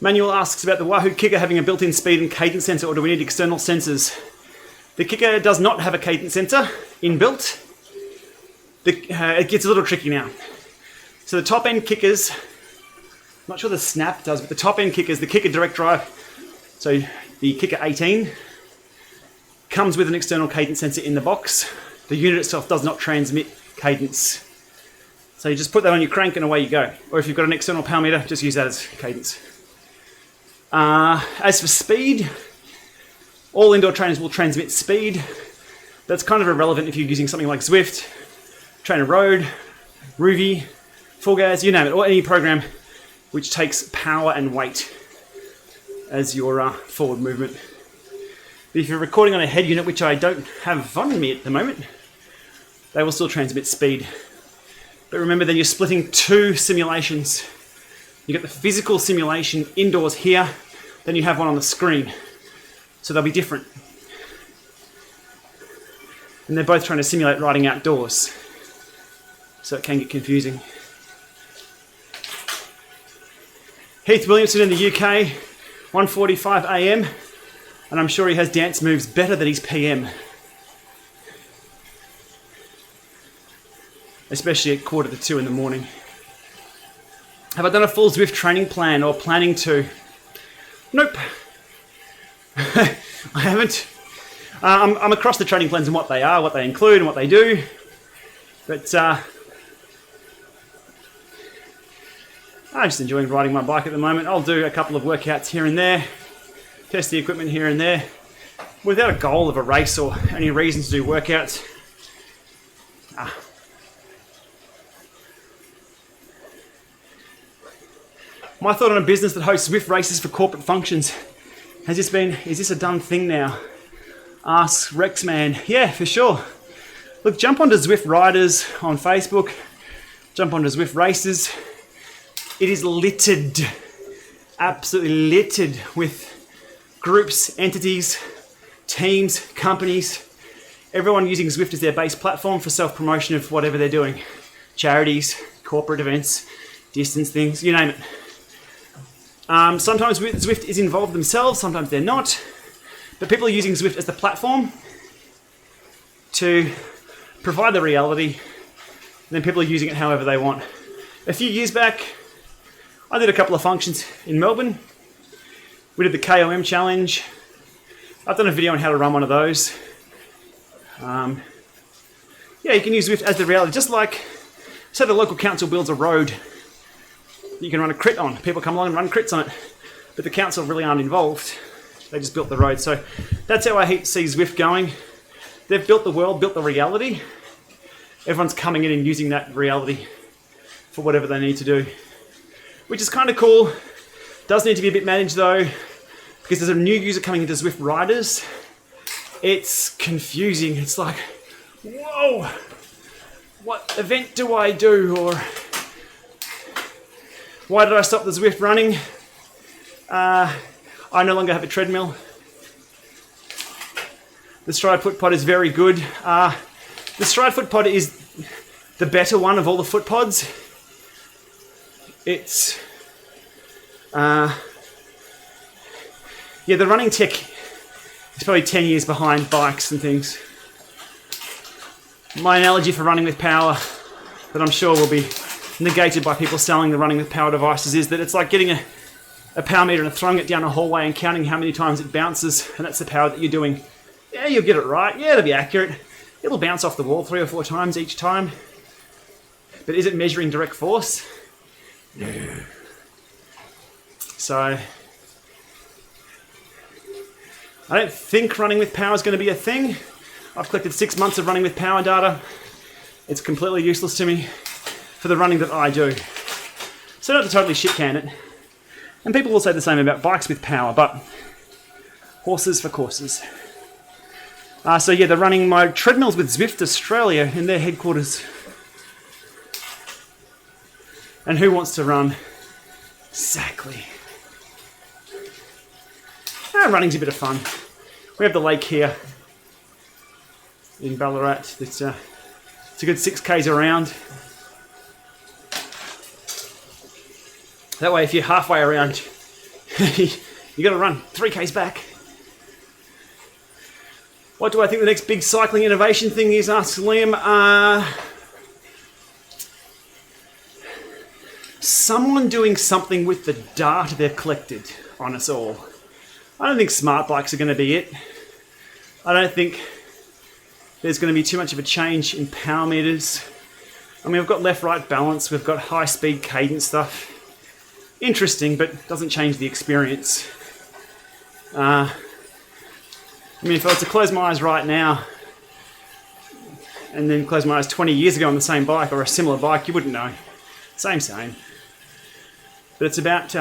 Manuel asks about the Wahoo Kicker having a built-in speed and cadence sensor, or do we need external sensors? The Kicker does not have a cadence sensor inbuilt. It gets a little tricky now. So the top-end Kickers, not sure the Snap does, but the top-end Kickers, the Kicker direct drive, so the Kicker 18, comes with an external cadence sensor in the box. The unit itself does not transmit cadence. So you just put that on your crank and away you go. Or if you've got an external power meter, just use that as cadence. As for speed, all indoor trainers will transmit speed. That's kind of irrelevant if you're using something like Zwift, Trainer Road, Ruby, Full Gas, you name it, or any program which takes power and weight as your forward movement. But if you're recording on a head unit, which I don't have on me at the moment, they will still transmit speed. But remember, then you're splitting two simulations. You get the physical simulation indoors here, then you have one on the screen. So they'll be different. And they're both trying to simulate riding outdoors. So it can get confusing. Heath Williamson in the UK, 1:45 AM, and I'm sure he has dance moves better than his PM. Especially at 1:45 in the morning. Have I done a full Zwift training plan or planning to? Nope. I haven't. I'm across the training plans and what they are, what they include and what they do. But I'm just enjoying riding my bike at the moment. I'll do a couple of workouts here and there, test the equipment here and there, without a goal of a race or any reason to do workouts. My thought on a business that hosts Zwift races for corporate functions. Is this a done thing now? Asks Rexman. Yeah, for sure. Look, jump onto Zwift Riders on Facebook. Jump onto Zwift Races. It is littered, absolutely littered with groups, entities, teams, companies, everyone using Zwift as their base platform for self-promotion of whatever they're doing. Charities, corporate events, distance things, you name it. Sometimes Zwift is involved themselves, sometimes they're not. But people are using Zwift as the platform to provide the reality, and then people are using it however they want. A few years back, I did a couple of functions in Melbourne. We did the KOM challenge, I've done a video on how to run one of those. Yeah, you can use Zwift as the reality, just like, say the local council builds a road you can run a crit on. People come along and run crits on it, but the council really aren't involved. They just built the road. So that's how I see Zwift going. They've built the world, built the reality. Everyone's coming in and using that reality for whatever they need to do, which is kind of cool. Does need to be a bit managed though, because there's a new user coming into Zwift Riders. It's confusing. It's like, whoa, what event do I do? Or why did I stop the Zwift running? I no longer have a treadmill. The Stride foot pod is very good. The Stride foot pod is the better one of all the foot pods. It's, yeah, the running tech is probably 10 years behind bikes and things. My analogy for running with power, that I'm sure will be negated by people selling the running with power devices, is that it's like getting a power meter and throwing it down a hallway and counting how many times it bounces, and that's the power that you're doing. Yeah, you'll get it right. Yeah, it'll be accurate. It'll bounce off the wall 3 or 4 times each time. But is it measuring direct force? No. So, I don't think running with power is going to be a thing. I've collected 6 months of running with power data. It's completely useless to me for the running that I do. So not to totally shit can it. And people will say the same about bikes with power, but horses for courses. So yeah, they're running my treadmills with Zwift Australia in their headquarters. And who wants to run? Exactly. Running's a bit of fun. We have the lake here in Ballarat. It's a good 6Ks around. That way, if you're halfway around, you got to run 3Ks back. What do I think the next big cycling innovation thing is? Asks Liam. Someone doing something with the data they've collected on us all. I don't think smart bikes are going to be it. I don't think there's going to be too much of a change in power meters. I mean, we've got left-right balance, we've got high-speed cadence stuff. Interesting, but doesn't change the experience. I mean, if I was to close my eyes right now and then close my eyes 20 years ago on the same bike or a similar bike, you wouldn't know. Same. But it's about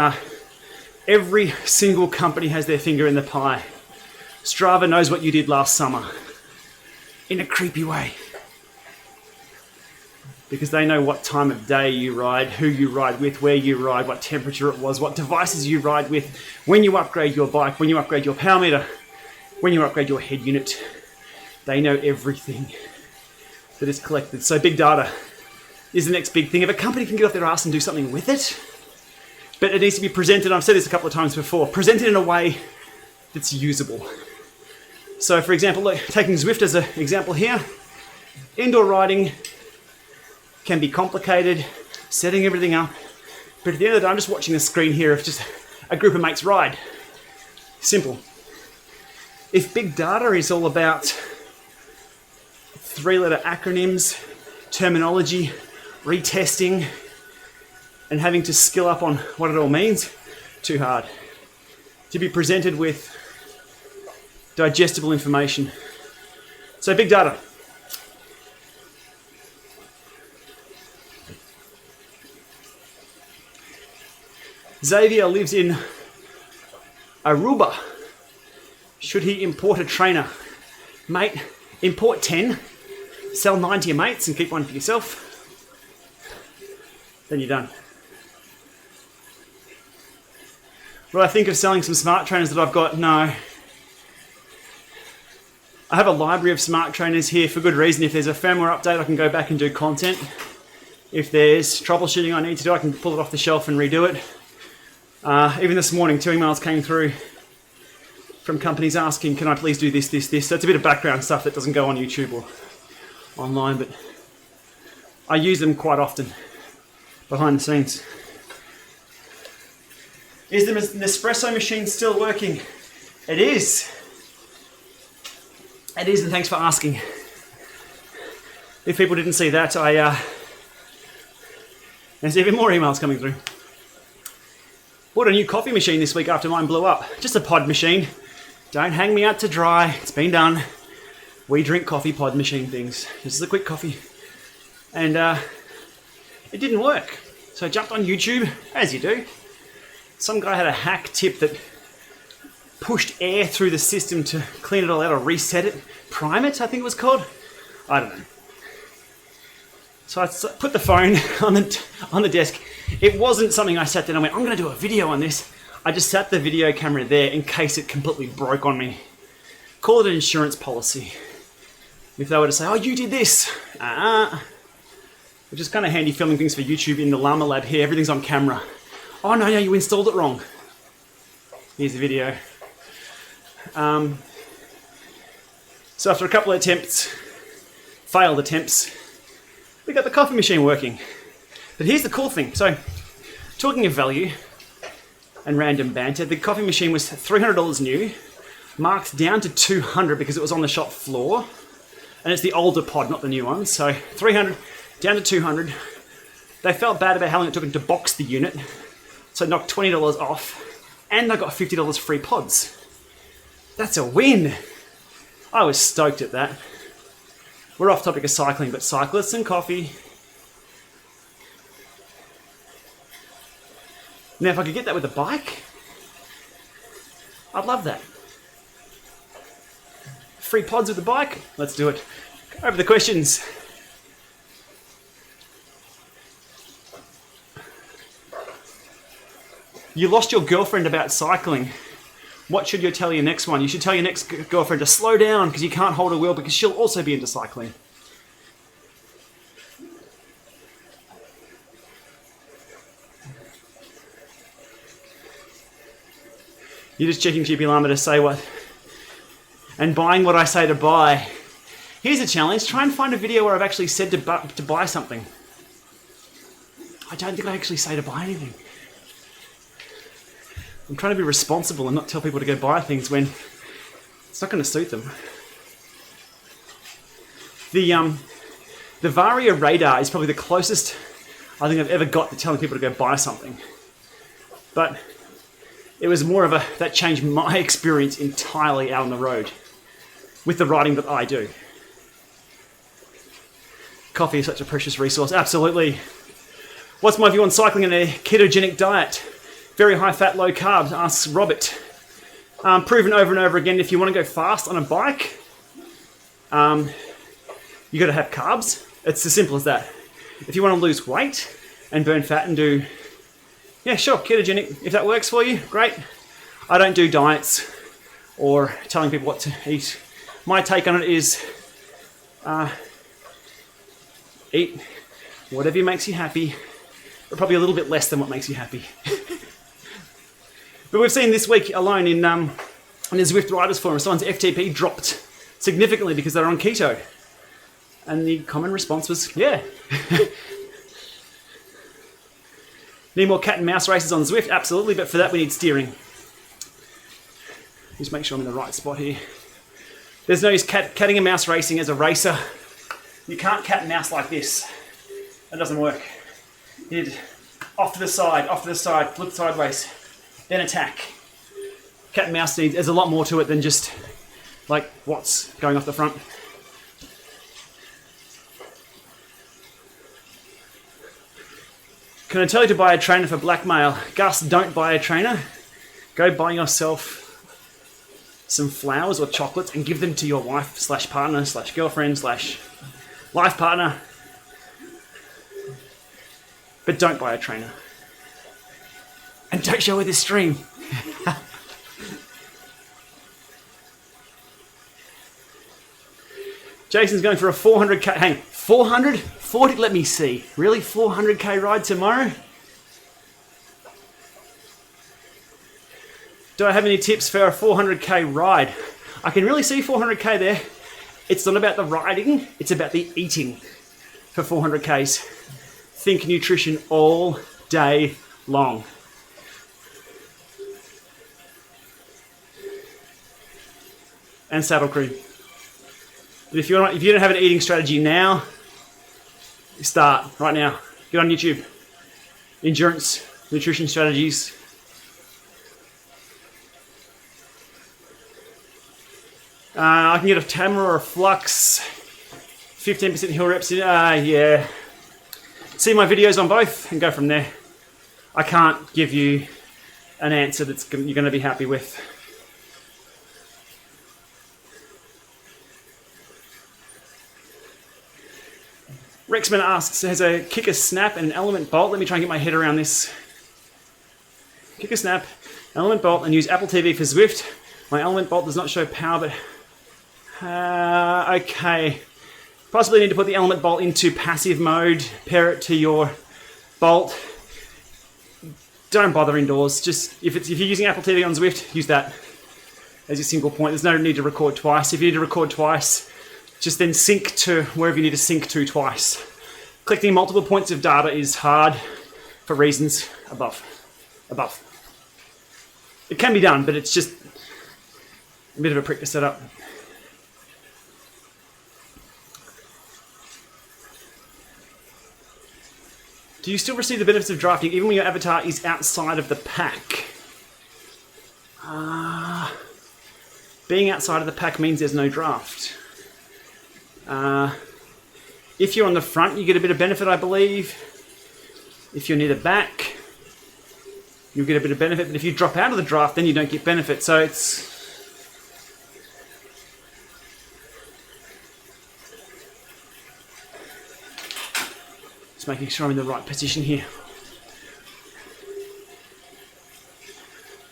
every single company has their finger in the pie. Strava knows what you did last summer in a creepy way, because they know what time of day you ride, who you ride with, where you ride, what temperature it was, what devices you ride with, when you upgrade your bike, when you upgrade your power meter, when you upgrade your head unit. They know everything that is collected. So big data is the next big thing. If a company can get off their ass and do something with it, but it needs to be presented, I've said this a couple of times before, presented in a way that's usable. So for example, look, taking Zwift as an example here, indoor riding can be complicated, setting everything up, but at the end of the day, I'm just watching the screen here of just a group of mates ride. Simple. If big data is all about 3-letter acronyms, terminology, retesting, and having to skill up on what it all means, too hard. To be presented with digestible information. So big data. Xavier lives in Aruba. Should he import a trainer? Mate, import 10, sell 9 to your mates and keep one for yourself. Then you're done. Will I think of selling some smart trainers that I've got? No. I have a library of smart trainers here for good reason. If there's a firmware update, I can go back and do content. If there's troubleshooting I need to do, I can pull it off the shelf and redo it. Even this morning, 2 emails came through from companies asking, can I please do this? So it's a bit of background stuff that doesn't go on YouTube or online, but I use them quite often behind the scenes. Is the Nespresso machine still working? It is. It is, and thanks for asking. If people didn't see that, there's even more emails coming through. Bought a new coffee machine this week after mine blew up. Just a pod machine. Don't hang me out to dry. It's been done. We drink coffee pod machine things. This is a quick coffee. And it didn't work. So I jumped on YouTube, as you do. Some guy had a hack tip that pushed air through the system to clean it all out or reset it. Prime it, I think it was called. I don't know. So I put the phone on the desk. It wasn't something I sat down and went, I'm going to do a video on this. I just sat the video camera there in case it completely broke on me. Call it an insurance policy. If they were to say, oh, you did this. Which is kind of handy filming things for YouTube in the Lama Lab here. Everything's on camera. Oh, no, you installed it wrong. Here's the video. So after a couple of attempts, failed attempts, we got the coffee machine working. But here's the cool thing. So, talking of value and random banter, the coffee machine was $300 new, marked down to $200 because it was on the shop floor. And it's the older pod, not the new one. So $300 down to $200. They felt bad about how long it took them to box the unit, so knocked $20 off, and I got $50 free pods. That's a win. I was stoked at that. We're off topic of cycling, but cyclists and coffee. Now, if I could get that with a bike, I'd love that. Free pods with the bike? Let's do it. Over the questions. You lost your girlfriend about cycling. What should you tell your next one? You should tell your next girlfriend to slow down because you can't hold her wheel because she'll also be into cycling. You're just checking GPLama to say what, and buying what I say to buy. Here's a challenge. Try and find a video where I've actually said to buy something. I don't think I actually say to buy anything. I'm trying to be responsible and not tell people to go buy things when it's not going to suit them. The Varia radar is probably the closest I think I've ever got to telling people to go buy something. But it was more of that changed my experience entirely out on the road with the riding that I do. Coffee is such a precious resource. Absolutely. What's my view on cycling and a ketogenic diet? Very high fat, low carbs, asks Robert. Proven over and over again, if you want to go fast on a bike, you got to have carbs. It's as simple as that. If you want to lose weight and burn fat and do, yeah, sure, ketogenic. If that works for you, great. I don't do diets or telling people what to eat. My take on it is eat whatever makes you happy, but probably a little bit less than what makes you happy. But we've seen this week alone in the Zwift Riders Forum, someone's FTP dropped significantly because they're on keto. And the common response was, yeah. Need more cat and mouse races on Zwift? Absolutely, but for that we need steering. Just make sure I'm in the right spot here. There's no use catting and mouse racing as a racer. You can't cat and mouse like this. That doesn't work. You need off to the side, flip sideways, then attack. Cat and mouse there's a lot more to it than just like what's going off the front. Can I tell you to buy a trainer for blackmail? Gus, don't buy a trainer. Go buy yourself some flowers or chocolates and give them to your wife / partner / girlfriend / life partner. But don't buy a trainer. And don't show her this stream. Jason's going for a 400k. Hang, 400? 40? Let me see. Really? 400k ride tomorrow? Do I have any tips for a 400k ride? I can really see 400k there. It's not about the riding, it's about the eating for 400ks. Think nutrition all day long. And saddle cream. But if you don't have an eating strategy now, start right now. Get on YouTube. Endurance nutrition strategies. I can get a Tamara or a Flux, 15% hill reps. Yeah. See my videos on both and go from there. I can't give you an answer you're going to be happy with. Rexman asks, has a kicker snap and an element bolt? Let me try and get my head around this. Kicker snap, element bolt, and use Apple TV for Zwift. My element bolt does not show power, but okay. Possibly need to put the element bolt into passive mode, pair it to your bolt. Don't bother indoors. Just if you're using Apple TV on Zwift, use that as your single point. There's no need to record twice. If you need to record twice, just then sync to wherever you need to sync to twice. Collecting multiple points of data is hard for reasons above. It can be done, but it's just a bit of a prick to set up. Do you still receive the benefits of drafting even when your avatar is outside of the pack? Being outside of the pack means there's no draft. If you're on the front, you get a bit of benefit, I believe. If you're near the back, you'll get a bit of benefit. But if you drop out of the draft, then you don't get benefit. So it's... Just making sure I'm in the right position here.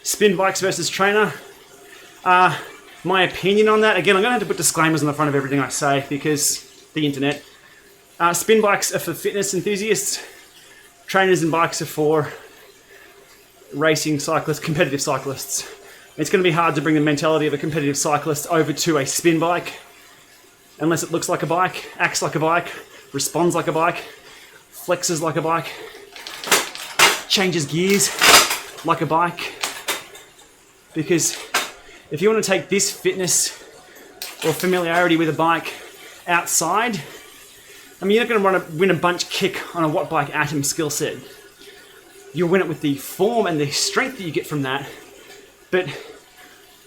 Spin bikes versus trainer. My opinion on that, again, I'm going to have to put disclaimers on the front of everything I say because the internet. Spin bikes are for fitness enthusiasts. Trainers and bikes are for racing cyclists, competitive cyclists. It's going to be hard to bring the mentality of a competitive cyclist over to a spin bike unless it looks like a bike, acts like a bike, responds like a bike, flexes like a bike, changes gears like a bike. Because if you want to take this fitness or familiarity with a bike outside, I mean, you're not going to win a bunch kick on a Watt Bike Atom skill set. You'll win it with the form and the strength that you get from that, but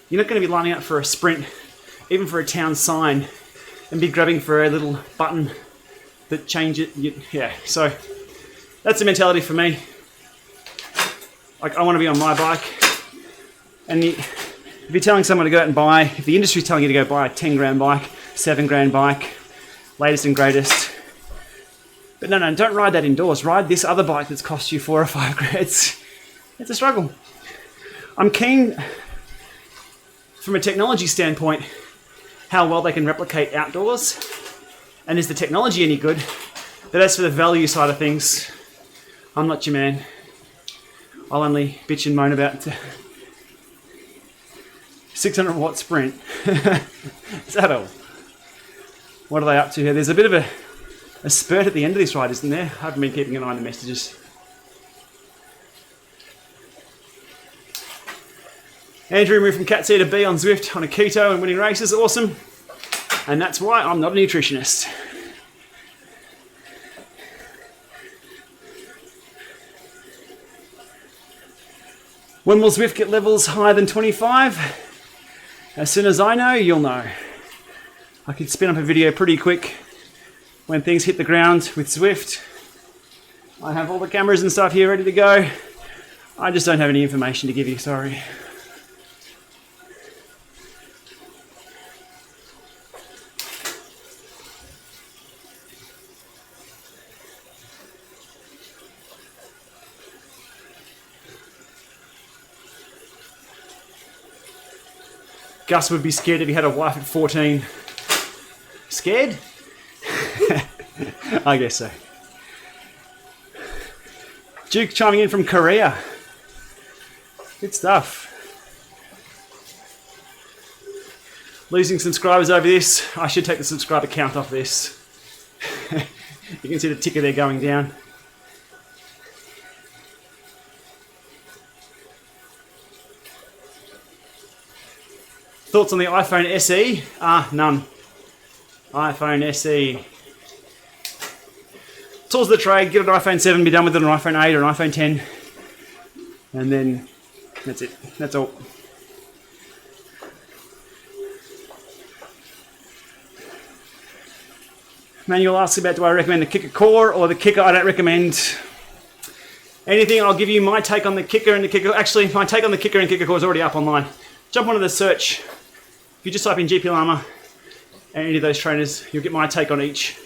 you're not going to be lining up for a sprint, even for a town sign, and be grabbing for a little button that changes it. Yeah, so that's the mentality for me. Like, I want to be on my bike, and if you're telling someone to go out and buy, if the industry's telling you to go buy a 10 grand bike, 7 grand bike, latest and greatest, but no, don't ride that indoors. Ride this other bike that's cost you 4 or 5 grand. It's a struggle. I'm keen, from a technology standpoint, how well they can replicate outdoors, and is the technology any good? But as for the value side of things, I'm not your man. I'll only bitch and moan about 600 watt sprint. Is that all? What are they up to here? There's a bit of a spurt at the end of this ride, isn't there? I haven't been keeping an eye on the messages. Andrew moved from Cat C to B on Zwift on a keto and winning races. Awesome. And that's why I'm not a nutritionist. When will Zwift get levels higher than 25? As soon as I know, you'll know. I can spin up a video pretty quick when things hit the ground with Zwift. I have all the cameras and stuff here ready to go. I just don't have any information to give you, sorry. Gus would be scared if he had a wife at 14. Scared? I guess so. Duke chiming in from Korea. Good stuff. Losing subscribers over this. I should take the subscriber count off this. You can see the ticker there going down. Thoughts on the iPhone SE? None. iPhone SE. Tools of the trade, get an iPhone 7, be done with it, an iPhone 8 or an iPhone 10. And then that's it. That's all. Manuel asks about, do I recommend the Kicker Core or the Kicker? I don't recommend anything. I'll give you my take on the Kicker and the Kicker. Actually, my take on the Kicker and Kicker Core is already up online. Jump onto the search. If you just type in GPLama and any of those trainers, you'll get my take on each.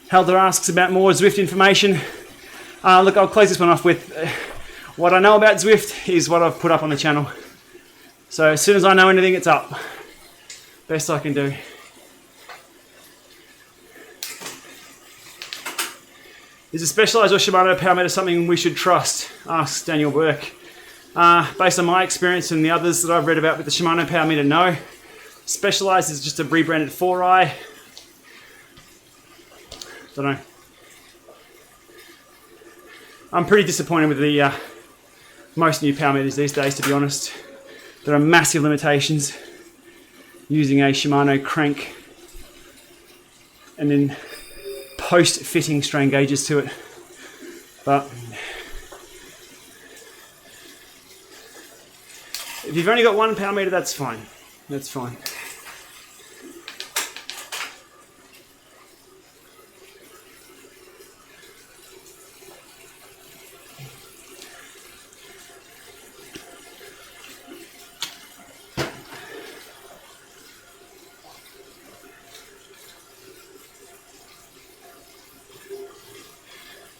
Helder asks about more Zwift information. Look, I'll close this one off with what I know about Zwift is what I've put up on the channel. So as soon as I know anything, it's up. Best I can do. Is a Specialized or Shimano power meter something we should trust? Asks Daniel Burke. Based on my experience and the others that I've read about with the Shimano power meter, no. Specialized is just a rebranded 4i. Don't know. I'm pretty disappointed with the most new power meters these days, to be honest. There are massive limitations using a Shimano crank and then post-fitting strain gauges to it. But if you've only got one power meter, that's fine. That's fine.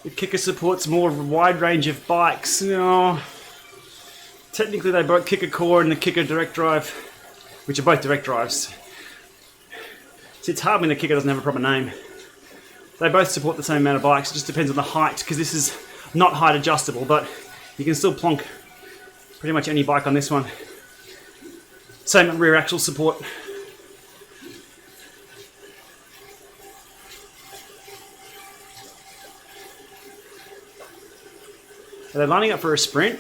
The Kicker supports more of a wide range of bikes. No, technically they both Kicker Core and the Kicker Direct Drive, which are both direct drives. See, it's hard when the Kicker doesn't have a proper name. They both support the same amount of bikes. It just depends on the height, because this is not height adjustable, but you can still plonk pretty much any bike on this one. Same rear axle support. Are they lining up for a sprint?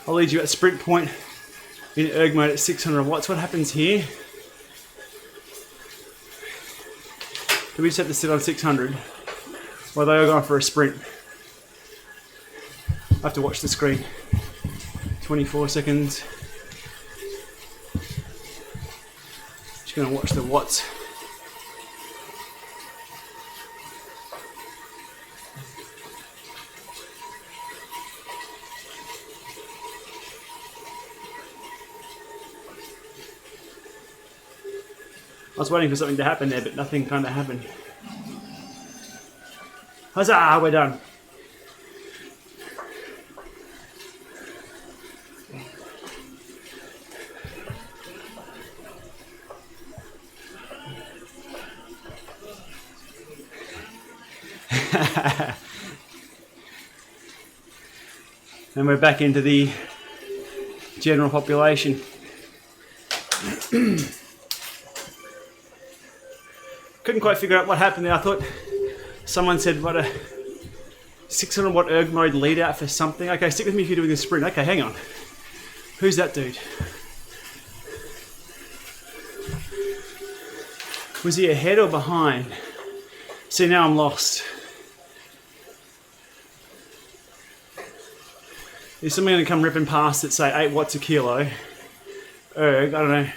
I'll lead you at sprint point in erg mode at 600 watts. What happens here? Do we just have to sit on 600? Or are they all going for a sprint? I have to watch the screen. 24 seconds. Just going to watch the watts. I was waiting for something to happen there, but nothing kind of happened. Huzzah, we're done. And we're back into the general population. Couldn't quite figure out what happened there. I thought someone said, what a 600 watt erg mode lead out for something. Okay, stick with me if you're doing a sprint. Okay, hang on. Who's that dude? Was he ahead or behind? See, now I'm lost. Is someone going to come ripping past at, say, 8 watts a kilo? Erg, I don't know.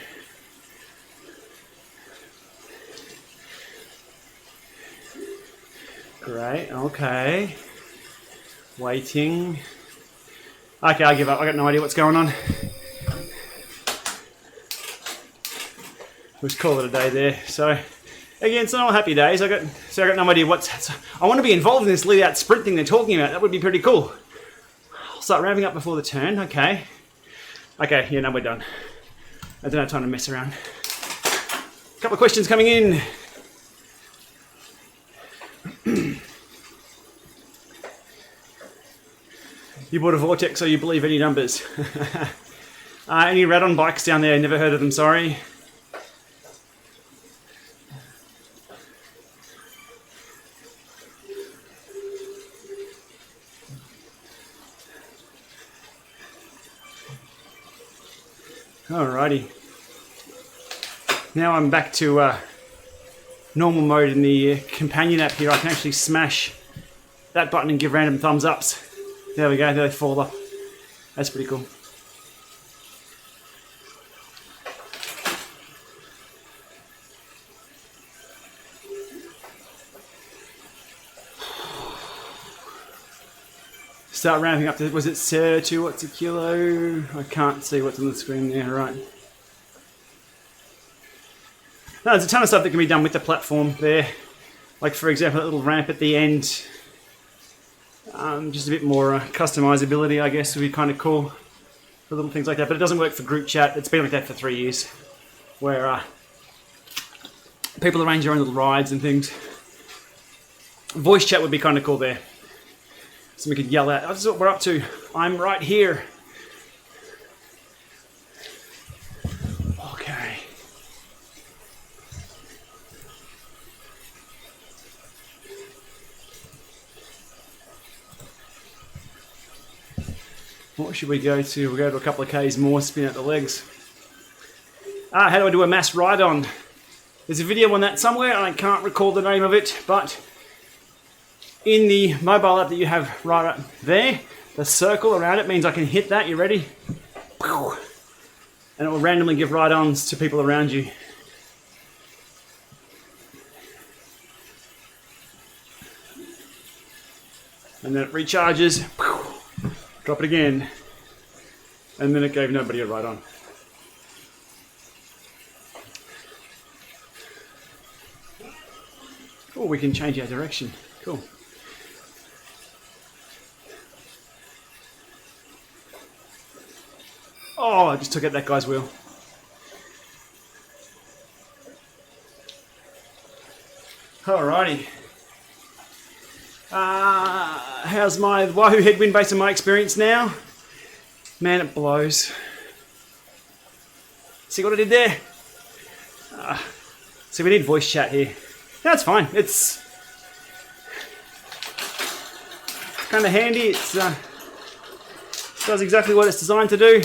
Great, okay. Waiting. Okay, I'll give up. I got no idea what's going on. Let's call it a day there. So, again, it's not all happy days. I got no idea what's... I want to be involved in this lead-out sprint thing they're talking about. That would be pretty cool. I'll start ramping up before the turn. Okay. Okay, yeah, no, we're done. I don't have time to mess around. A couple of questions coming in. You bought a Vortex, so you believe any numbers? Any Radon bikes down there? Never heard of them, sorry. Alrighty. Now I'm back to normal mode in the companion app here. I can actually smash that button and give random thumbs ups. There we go, they fall up. That's pretty cool. Start ramping up to, was it 2 watts a kilo? I can't see what's on the screen there, right. No, there's a ton of stuff that can be done with the platform there. Like for example, a little ramp at the end. Just a bit more customizability, I guess, would be kind of cool for little things like that. But it doesn't work for group chat. It's been like that for 3 years, where people arrange their own little rides and things. Voice chat would be kind of cool there. So we could yell out, this is what we're up to. I'm right here. Okay. What should we go to? We'll go to a couple of Ks more, spin out the legs. How do I do a mass ride-on? There's a video on that somewhere, and I can't recall the name of it, but in the mobile app that you have right up there, the circle around it means I can hit that. You ready? And it will randomly give ride-ons to people around you. And then it recharges. Drop it again. And then it gave nobody a ride-on. Oh, we can change our direction. Cool. Oh, I just took out that guy's wheel. Alrighty. How's my Wahoo headwind based on my experience now? Man, it blows. See what I did there? So we need voice chat here. That's fine. It's kind of handy. It does exactly what it's designed to do.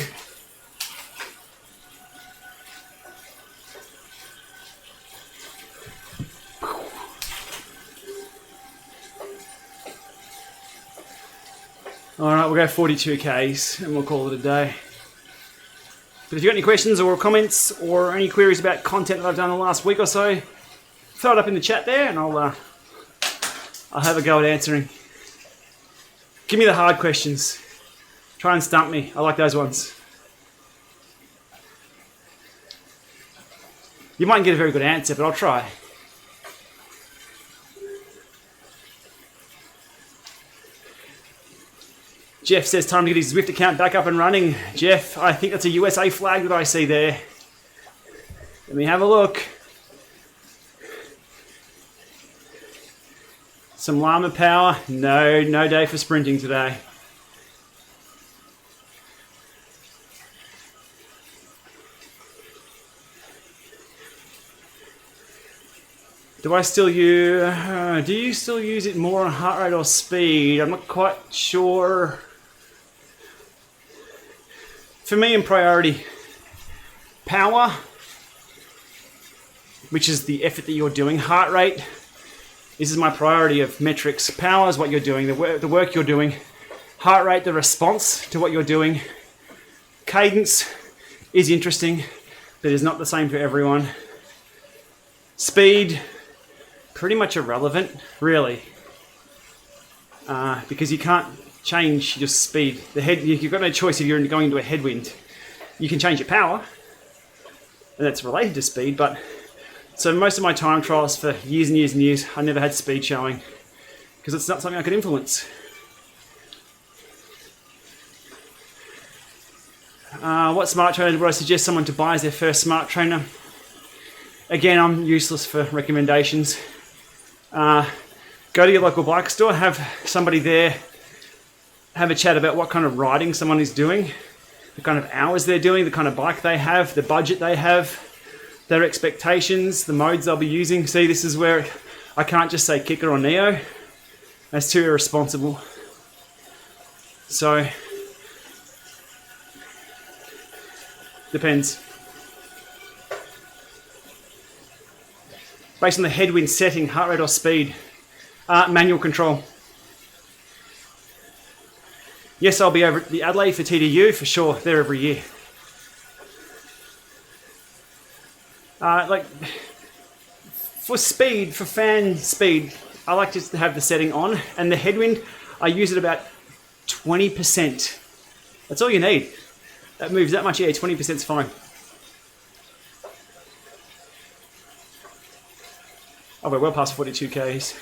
Alright, we'll go 42 Ks and we'll call it a day. But if you've got any questions or comments or any queries about content that I've done in the last week or so, throw it up in the chat there and I'll have a go at answering. Give me the hard questions. Try and stump me. I like those ones. You mightn't get a very good answer, but I'll try. Jeff says time to get his Zwift account back up and running. Jeff, I think that's a USA flag that I see there. Let me have a look. Some Lama power. No day for sprinting today. Do you still use it more on heart rate or speed? I'm not quite sure. For me, in priority, power, which is the effort that you're doing. Heart rate, this is my priority of metrics. Power is what you're doing, the work you're doing. Heart rate, the response to what you're doing. Cadence is interesting, but is not the same for everyone. Speed, pretty much irrelevant, really, because you can't change your speed. You've got no choice if you're going into a headwind. You can change your power, and that's related to speed, but so most of my time trials for years and years and years, I never had speed showing because it's not something I could influence. What smart trainer would I suggest someone to buy as their first smart trainer? Again, I'm useless for recommendations. Go to your local bike store, have somebody there, have a chat about what kind of riding someone is doing, the kind of hours they're doing, the kind of bike they have, the budget they have, their expectations, the modes they'll be using. See, this is where I can't just say Kicker or Neo. That's too irresponsible. So Depends. Based on the headwind setting, heart rate or speed. Manual control. Yes, I'll be over at the Adelaide for TDU for sure. They're every year. Like for speed, for fan speed, I like to have the setting on, and the headwind, I use it about 20%. That's all you need. That moves that much air. 20% is fine. Oh, we're well past 42 Ks.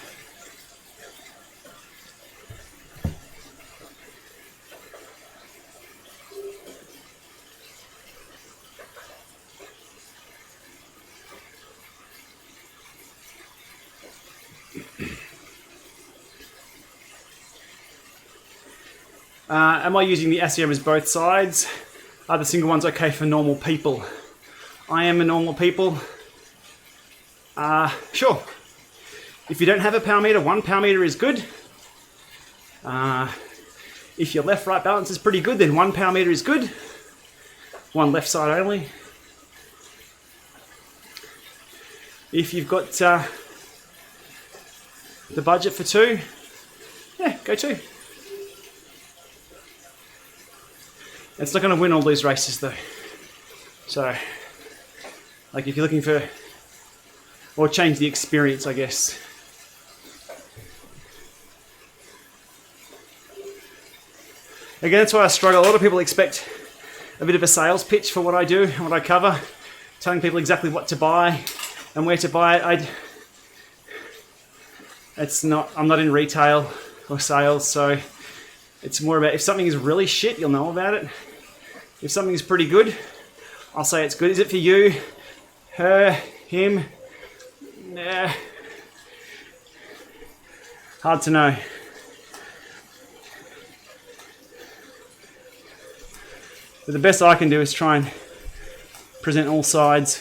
Am I using the SEM as both sides? Are the single ones okay for normal people? I am a normal people. Sure. If you don't have a power meter, 1 power meter is good. If your left-right balance is pretty good, then 1 power meter is good. 1 left side only. If you've got the budget for 2, yeah, go 2. It's not going to win all these races though. So, like if you're looking for, or change the experience, I guess. Again, that's why I struggle. A lot of people expect a bit of a sales pitch for what I do and what I cover, telling people exactly what to buy and where to buy it. I'm not in retail or sales, so it's more about if something is really shit, you'll know about it. If something is pretty good, I'll say it's good. Is it for you, her, him? Nah. Hard to know. But the best I can do is try and present all sides.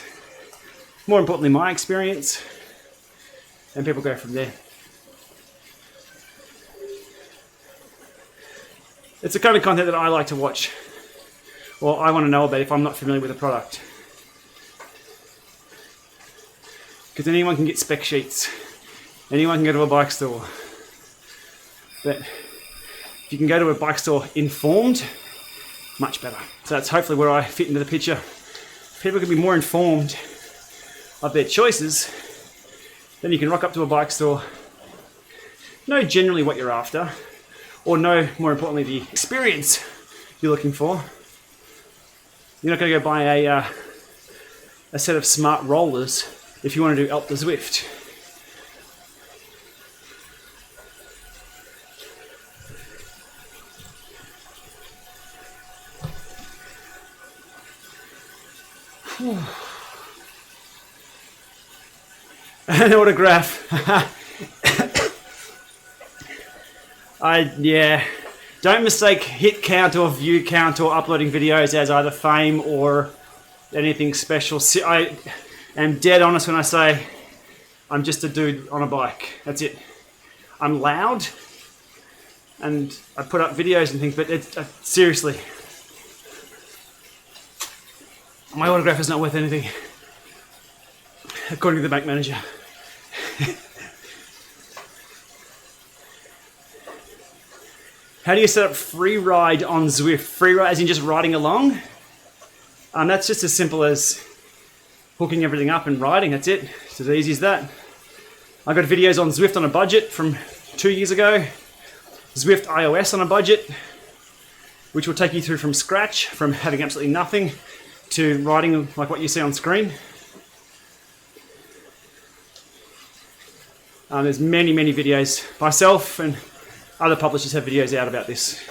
More importantly, my experience, and people go from there. It's the kind of content that I like to watch, or I want to know about if I'm not familiar with a product. Because anyone can get spec sheets, anyone can go to a bike store. But if you can go to a bike store informed, much better. So that's hopefully where I fit into the picture. People can be more informed of their choices, then you can rock up to a bike store, know generally what you're after, or know, more importantly, the experience you're looking for. You're not going to go buy a set of smart rollers if you want to do Alp to Zwift. An autograph. Yeah. Don't mistake hit count or view count or uploading videos as either fame or anything special. I am dead honest when I say I'm just a dude on a bike. That's it. I'm loud and I put up videos and things, but it's seriously, my autograph is not worth anything, according to the bank manager. How do you set up free ride on Zwift? Free ride as in just riding along? That's just as simple as hooking everything up and riding, that's it. It's as easy as that. I got videos on Zwift on a budget from 2 years ago. Zwift iOS on a budget, which will take you through from scratch, from having absolutely nothing to riding like what you see on screen. There's many, many videos. Myself and other publishers have videos out about this.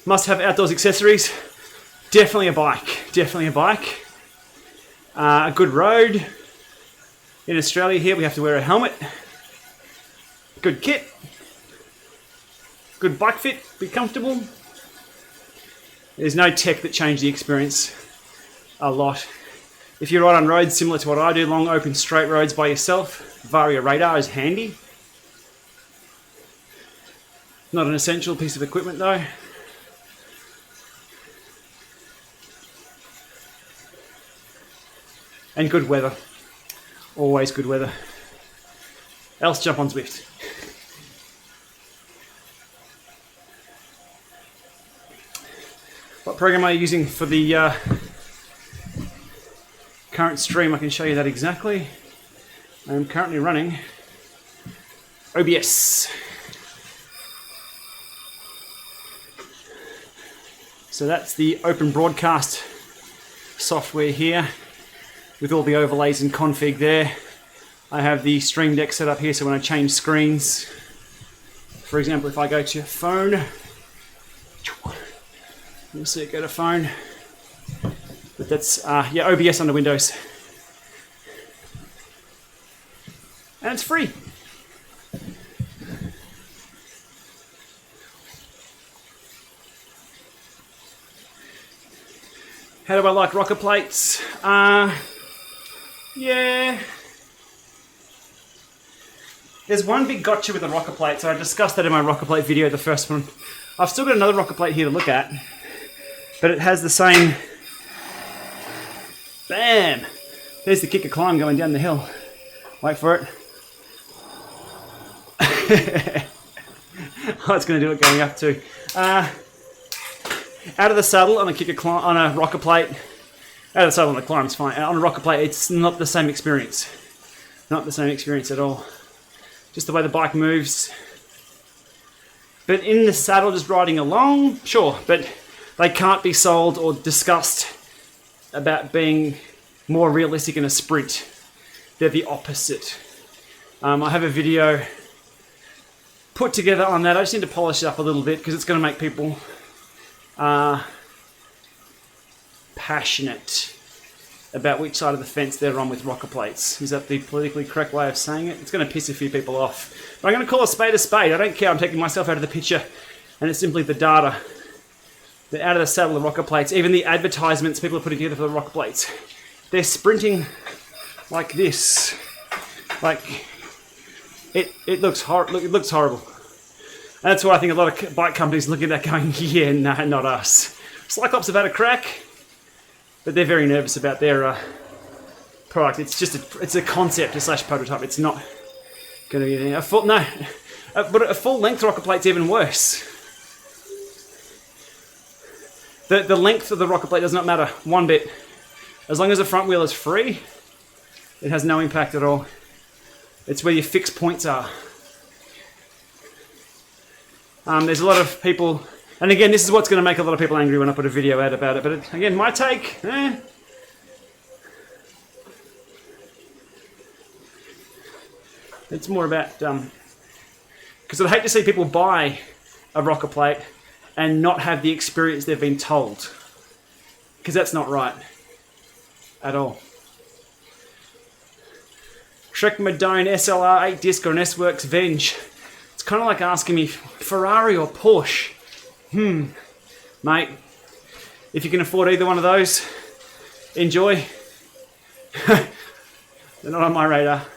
Must have outdoors accessories. Definitely a bike. Definitely a bike. A good road. In Australia here we have to wear a helmet. Good kit. Good bike fit. Be comfortable. There's no tech that changed the experience a lot. If you ride on roads similar to what I do, long open straight roads by yourself, Varia radar is handy. Not an essential piece of equipment though. And good weather. Always good weather. Else jump on Zwift. What program am I using for the current stream? I can show you that exactly. I'm currently running OBS. So that's the open broadcast software here with all the overlays and config there. I have the Stream Deck set up here, so when I change screens, for example, if I go to phone, you'll see it go to phone. But that's, yeah, OBS under Windows. And it's free. How do I like rocker plates? Yeah. There's one big gotcha with the rocker plate, so I discussed that in my rocker plate video, the first one. I've still got another rocker plate here to look at, but it has the same... Bam! There's the kicker climb going down the hill. Wait for it. Oh, it's going to do it going up too. Out of the saddle on a kicker climb, on a rocker plate. Out of the saddle on the climb's fine. On a rocker plate, it's not the same experience. Not the same experience at all. Just the way the bike moves. But in the saddle, just riding along, sure. But they can't be sold or discussed about being more realistic in a sprint. They're the opposite. I have a video put together on that. I just need to polish it up a little bit because it's going to make people passionate about which side of the fence they're on with rocker plates. Is that the politically correct way of saying it? It's going to piss a few people off. But I'm going to call a spade a spade. I don't care. I'm taking myself out of the picture. And it's simply the data. They're out of the saddle, the rocker plates. Even the advertisements people are putting together for the rocker plates. They're sprinting like this. Like, it looks horrible. And that's why I think a lot of bike companies look at that going, yeah, no, not us. Cyclops have had a crack, but they're very nervous about their product. It's just it's a concept / prototype. It's not going to be anything. But a full length rocker plate's even worse. The length of the rocker plate does not matter one bit. As long as the front wheel is free, it has no impact at all. It's where your fixed points are. There's a lot of people, and again, this is what's going to make a lot of people angry when I put a video out about it. But again, my take, it's more about, because I'd hate to see people buy a rocker plate and not have the experience they've been told. Because that's not right. At all. Shrek Madone SLR 8 disc or an S-Works Venge. It's kind of like asking me Ferrari or Porsche. Mate, if you can afford either one of those, enjoy. They're not on my radar.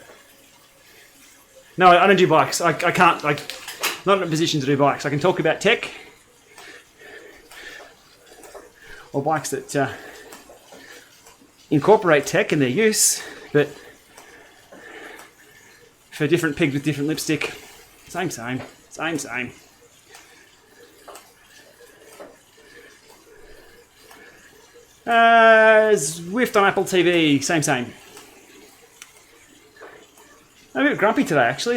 No, I don't do bikes. I can't, not in a position to do bikes. I can talk about tech or bikes that incorporate tech in their use, but for a different pig with different lipstick, same. Zwift on Apple TV, same. I'm a bit grumpy today, actually.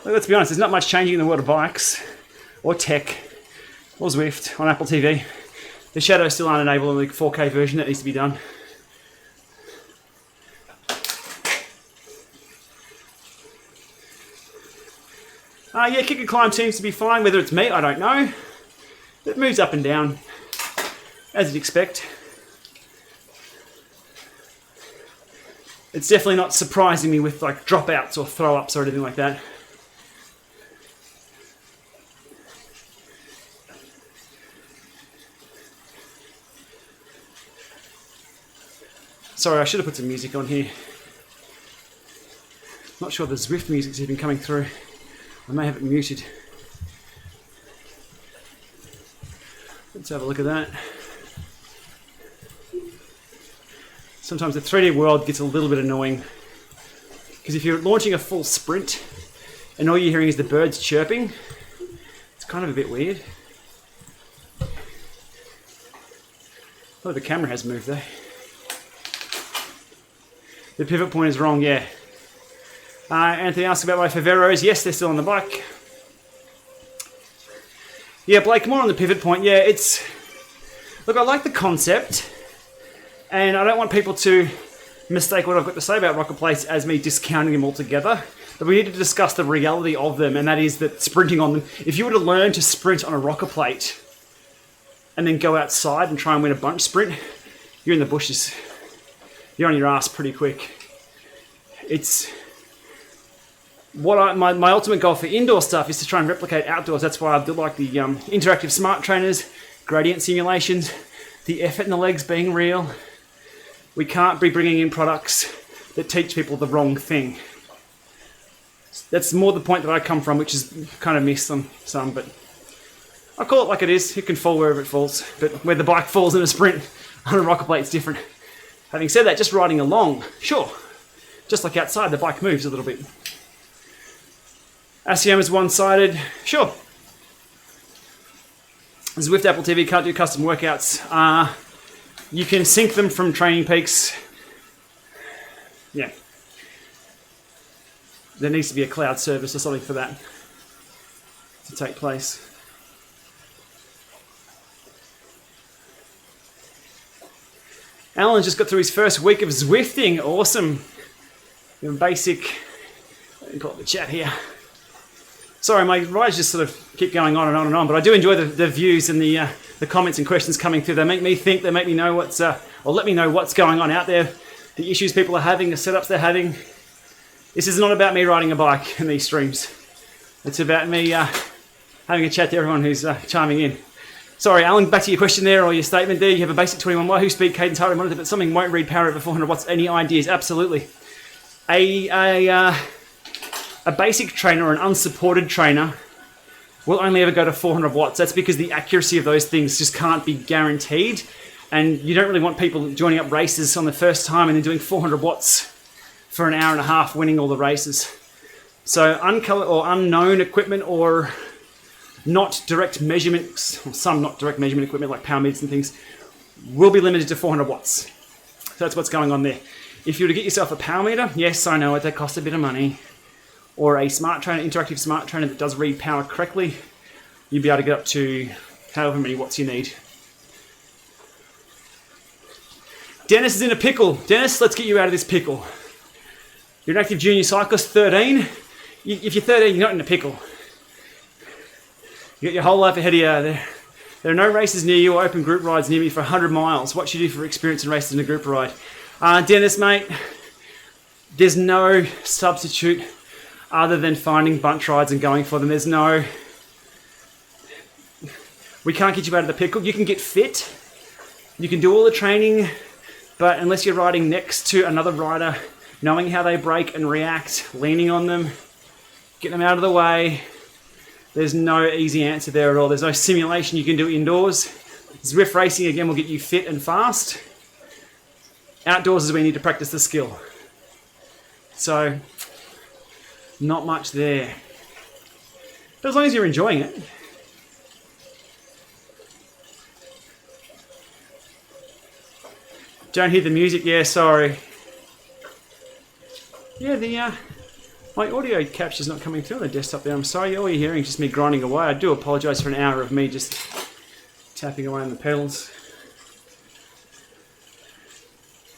Let's be honest, there's not much changing in the world of bikes, or tech, or Zwift on Apple TV. The shadows still aren't enabled in the 4K version. That needs to be done. Yeah, kick and climb seems to be fine. Whether it's me, I don't know. It moves up and down, as you'd expect. It's definitely not surprising me with like dropouts or throw-ups or anything like that. Sorry, I should have put some music on here. Not sure the Zwift music's even coming through. I may have it muted. Let's have a look at that. sometimes the 3D world gets a little bit annoying. Because if you're launching a full sprint and all you're hearing is the birds chirping, it's kind of a bit weird. Oh, the camera has moved there. The pivot point is wrong, yeah. Anthony asked about my Faveros. Yes, they're still on the bike. Yeah, Blake, more on the pivot point. Yeah, it's... Look, I like the concept, and I don't want people to mistake what I've got to say about rocket plates as me discounting them altogether. But we need to discuss the reality of them, and that is that sprinting on them... If you were to learn to sprint on a rocket plate and then go outside and try and win a bunch sprint, you're in the bushes. You're on your ass pretty quick. It's... My ultimate goal for indoor stuff is to try and replicate outdoors. That's why I do like the interactive smart trainers, gradient simulations, the effort in the legs being real. We can't be bringing in products that teach people the wrong thing. That's more the point that I come from, which is kind of missed on some, but I call it like it is. It can fall wherever it falls, but where the bike falls in a sprint on a rocket plate, it's different. Having said that, just riding along, sure. Just like outside, the bike moves a little bit. ASIOM is one-sided, sure. Zwift Apple TV can't do custom workouts. You can sync them from Training Peaks. Yeah. There needs to be a cloud service or something for that to take place. Alan just got through his first week of Zwifting. Awesome. Basic. Let me pull up the chat here. Sorry, my rides just sort of keep going on and on and on, but I do enjoy the views and the comments and questions coming through. They make me think, they make me know what's, or let me know what's going on out there, the issues people are having, the setups they're having. This is not about me riding a bike in these streams. It's about me having a chat to everyone who's chiming in. Sorry, Alan, back to your question there, or your statement there. You have a basic 21 Wahoo speed cadence heart rate monitor, but something won't read power over 400 watts. Any ideas? Absolutely. A basic trainer or an unsupported trainer will only ever go to 400 watts. That's because the accuracy of those things just can't be guaranteed. And you don't really want people joining up races on the first time and then doing 400 watts for an hour and a half, winning all the races. So uncolored or unknown equipment, or not direct measurements, or some not direct measurement equipment like power meters and things, will be limited to 400 watts. So that's what's going on there. If you were to get yourself a power meter, yes, I know it, that costs a bit of money. Or a smart trainer, interactive smart trainer that does read power correctly, you'll be able to get up to however many watts you need. Dennis is in a pickle. Dennis, let's get you out of this pickle. You're an active junior cyclist, 13. If you're 13, you're not in a pickle. You got your whole life ahead of you. There are no races near you or open group rides near me for 100 miles. What should you do for experience and races in a group ride? Dennis, mate, there's no substitute other than finding bunch rides and going for them. There's no... We can't get you out of the pickle. You can get fit. You can do all the training, but unless you're riding next to another rider, knowing how they brake and react, leaning on them, getting them out of the way, there's no easy answer there at all. There's no simulation you can do indoors. Zwift racing, again, will get you fit and fast. Outdoors is where you need to practice the skill. So... not much there. But as long as you're enjoying it. Don't hear the music? Yeah, sorry. Yeah, my audio capture's not coming through on the desktop there. I'm sorry, all you're hearing is just me grinding away. I do apologise for an hour of me just tapping away on the pedals.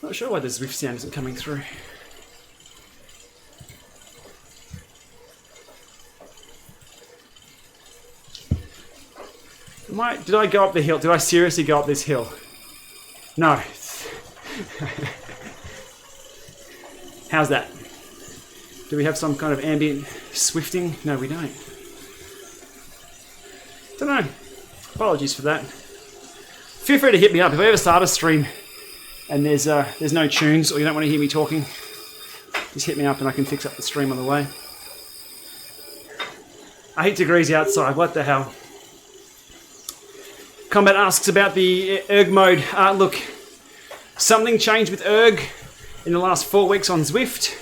Not sure why the Zwift sound isn't coming through. Did I go up the hill? Did I seriously go up this hill? No. How's that? Do we have some kind of ambient swifting? No, we don't. Don't know. Apologies for that. Feel free to hit me up. If I ever start a stream and there's no tunes or you don't want to hear me talking, just hit me up and I can fix up the stream on the way. 8 degrees outside. What the hell? Combat asks about the erg mode. Look, Something changed with erg in the last 4 weeks on Zwift.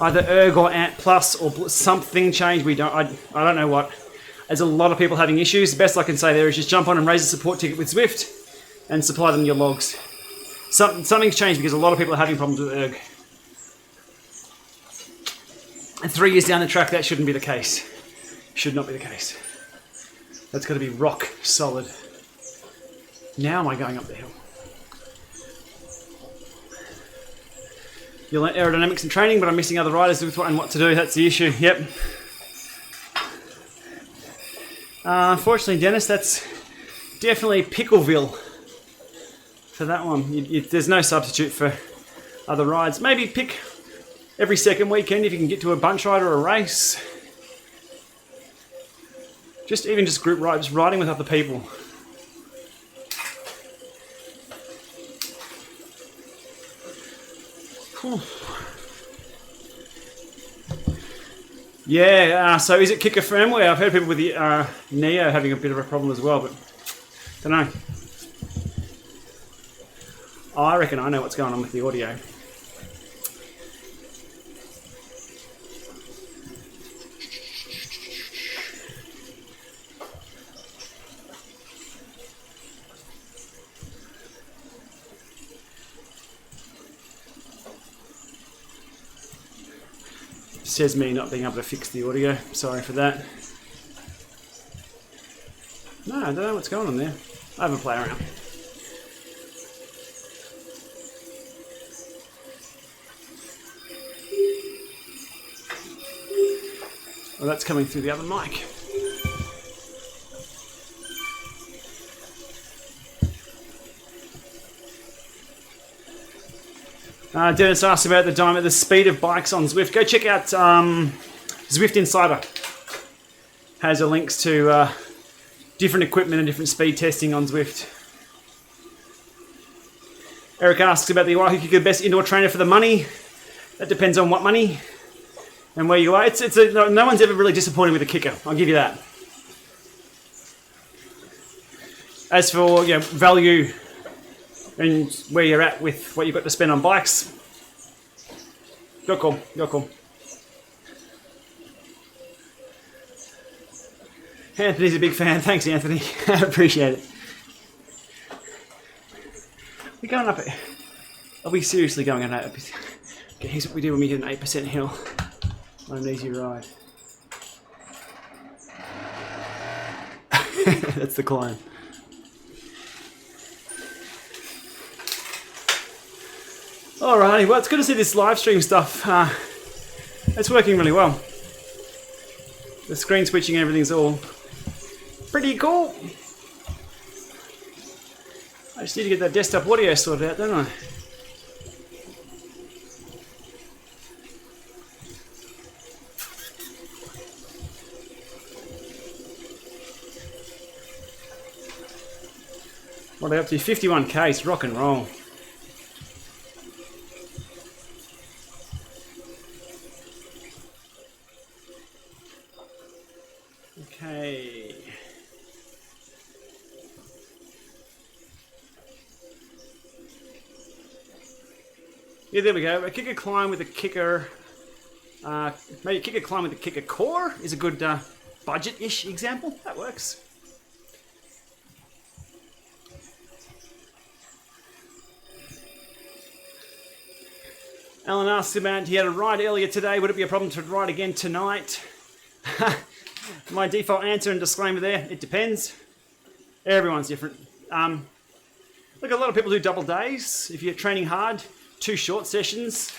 Either erg or ant plus or something changed. I don't know what. There's a lot of people having issues. The best I can say there is just jump on and raise a support ticket with Zwift and supply them your logs. Something's changed because a lot of people are having problems with erg. And 3 years down the track, that shouldn't be the case. Should not be the case. That's got to be rock solid. Now am I going up the hill? You learn aerodynamics and training, but I'm missing other riders with what and what to do. That's the issue. Yep. Unfortunately, Dennis, that's definitely Pickleville for that one. There's no substitute for other rides. Maybe pick every second weekend if you can get to a bunch ride or a race. Even just group rides, riding with other people. Yeah, so is it kicker firmware? I've heard people with the Neo having a bit of a problem as well, but don't know. I reckon I know what's going on with the audio. Says me not being able to fix the audio. Sorry for that. No, I don't know what's going on there. I have a play around. Well, that's coming through the other mic. Dennis asked about the speed of bikes on Zwift. Go check out Zwift Insider. Has a links to different equipment and different speed testing on Zwift. Eric asks about the why the best indoor trainer for the money. That depends on what money and where you are. No one's ever really disappointed with a kicker. I'll give you that. As for value and where you're at with what you've got to spend on bikes, your call. Anthony's a big fan. Thanks, Anthony. I appreciate it. We're going up it. Are we seriously going on 8%? Okay, here's what we do when we hit an 8% hill on an easy ride. That's the climb. Alrighty, well, it's good to see this live stream stuff. It's working really well. The screen switching and everything's all pretty cool. I just need to get that desktop audio sorted out, don't I? What are they up to? 51k, it's rock and roll. Okay. Yeah, there we go. A kicker climb with a kicker. Maybe a kicker climb with a kicker core is a good budget-ish example. That works. Alan asked about he had a ride earlier today. Would it be a problem to ride again tonight? My default answer and disclaimer there, it depends. Everyone's different. Look, a lot of people do double days. If you're training hard, 2 short sessions,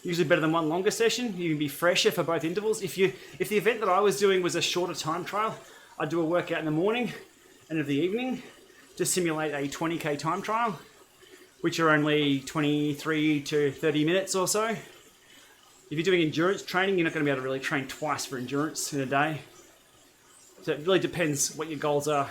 usually better than 1 longer session. You can be fresher for both intervals. If the event that I was doing was a shorter time trial, I'd do a workout in the morning and in the evening to simulate a 20k time trial, which are only 23 to 30 minutes or so. If you're doing endurance training, you're not going to be able to really train twice for endurance in a day. So it really depends what your goals are.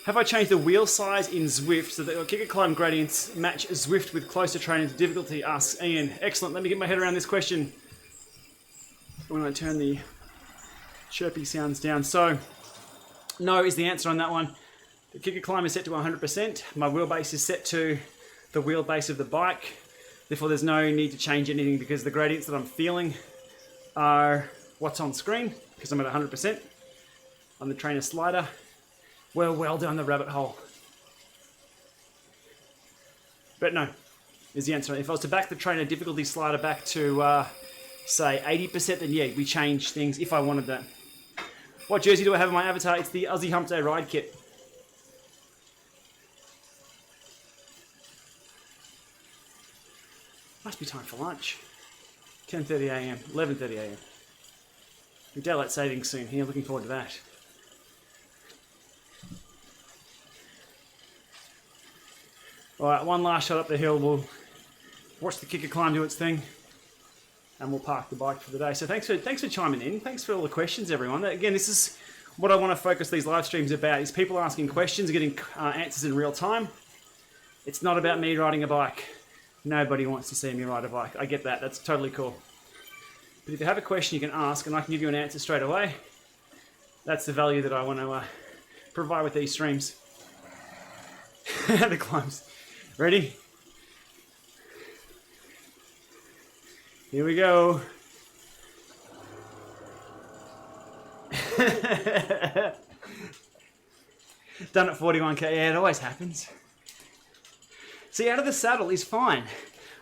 Have I changed the wheel size in Zwift so that your kicker climb gradients match Zwift with closer training to difficulty? Asks Ian. Excellent. Let me get my head around this question. When I turn the chirpy sounds down. So, No is the answer on that one. The kicker climb is set to 100%. My wheelbase is set to the wheelbase of the bike. Therefore, there's no need to change anything because the gradients that I'm feeling are what's on screen because I'm at 100% on the trainer slider. We're well down the rabbit hole. But no, is the answer. If I was to back the trainer difficulty slider back to, say, 80%, then yeah, we change things if I wanted that. What jersey do I have in my avatar? It's the Aussie Hump Day Ride Kit. Must be time for lunch. 10:30 a.m., 11:30 a.m. Daylight savings soon here, looking forward to that. Alright, one last shot up the hill. We'll watch the kicker climb do its thing. And we'll park the bike for the day. So thanks for chiming in. Thanks for all the questions, everyone. Again, this is what I want to focus these live streams about, is people asking questions, getting answers in real time. It's not about me riding a bike. Nobody wants to see me ride a bike. I get that. That's totally cool. But if you have a question, you can ask, and I can give you an answer straight away. That's the value that I want to provide with these streams. The climbs. Ready? Here we go. Done at 41k. Yeah, it always happens. See, out of the saddle is fine.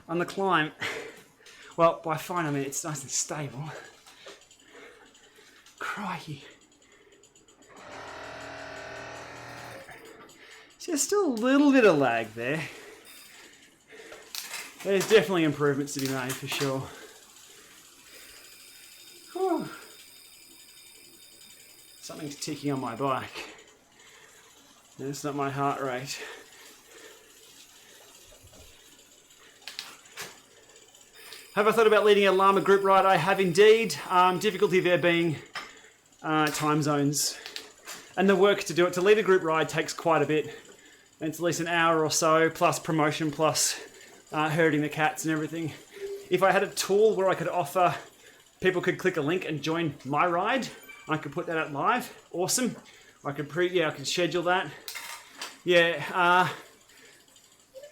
On the climb, well, by fine I mean it's nice and stable. Crikey. See, there's still a little bit of lag there. There's definitely improvements to be made for sure. Whew. Something's ticking on my bike. That's not my heart rate. Have I thought about leading a Lama group ride? I have indeed. Difficulty there being time zones. And the work to do it. To lead a group ride takes quite a bit. And it's at least an hour or so, plus promotion, plus herding the cats and everything. If I had a tool where I could offer, people could click a link and join my ride, I could put that out live. Awesome. I could I could schedule that. Yeah.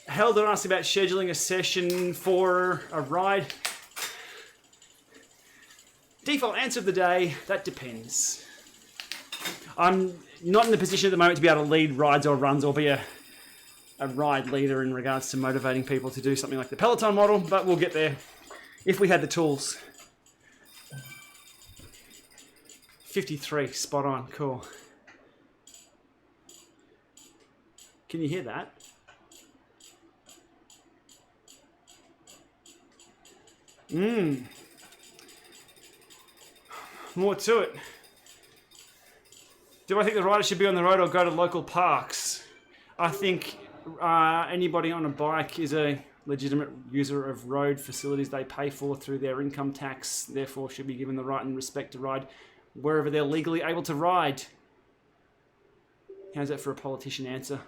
Held asked about scheduling a session for a ride. Default answer of the day, that depends. I'm not in the position at the moment to be able to lead rides or runs or be a ride leader in regards to motivating people to do something like the Peloton model, but we'll get there if we had the tools. 53, spot on, cool. Can you hear that? More to it. Do I think the riders should be on the road or go to local parks? I think anybody on a bike is a legitimate user of road facilities they pay for through their income tax, therefore should be given the right and respect to ride wherever they're legally able to ride. How's that for a politician answer?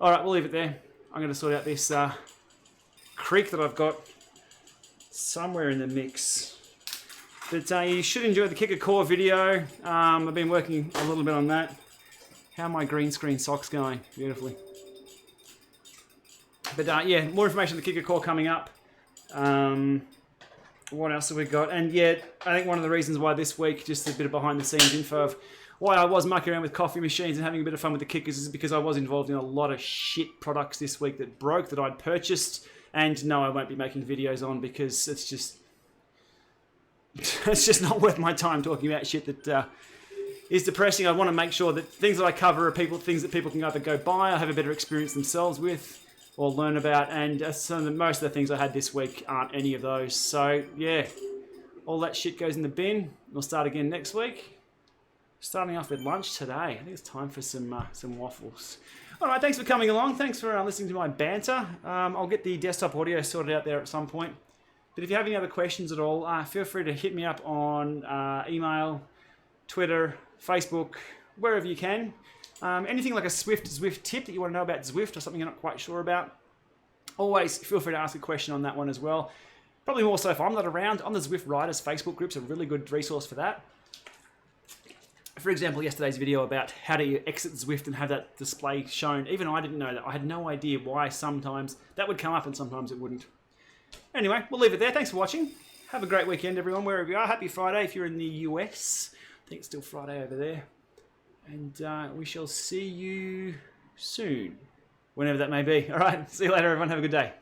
Alright, we'll leave it there. I'm going to sort out this creek that I've got somewhere in the mix. But you should enjoy the Kicker Core video. I've been working a little bit on that. How are my green screen socks going? Beautifully. But yeah, more information on the Kicker Core coming up. What else have we got? And yeah, I think one of the reasons why this week, just a bit of behind the scenes info of why I was mucking around with coffee machines and having a bit of fun with the kickers is because I was involved in a lot of shit products this week that broke, that I'd purchased. And no, I won't be making videos on because it's just not worth my time talking about shit that is depressing. I want to make sure that things that I cover are things that people can either go buy or have a better experience themselves with or learn about. And most of the things I had this week aren't any of those. So yeah, all that shit goes in the bin. We'll start again next week. Starting off with lunch today. I think it's time for some waffles. All right, thanks for coming along. Thanks for listening to my banter. I'll get the desktop audio sorted out there at some point. But if you have any other questions at all, feel free to hit me up on email, Twitter, Facebook, wherever you can. Anything like a Zwift tip that you want to know about Zwift or something you're not quite sure about, always feel free to ask a question on that one as well. Probably more so if I'm not around. On the Zwift Riders Facebook group's a really good resource for that. For example, yesterday's video about how to exit Zwift and have that display shown. Even I didn't know that. I had no idea why sometimes that would come up and sometimes it wouldn't. Anyway, we'll leave it there. Thanks for watching. Have a great weekend, everyone, wherever you are. Happy Friday if you're in the US. I think it's still Friday over there. And we shall see you soon, whenever that may be. All right, see you later, everyone. Have a good day.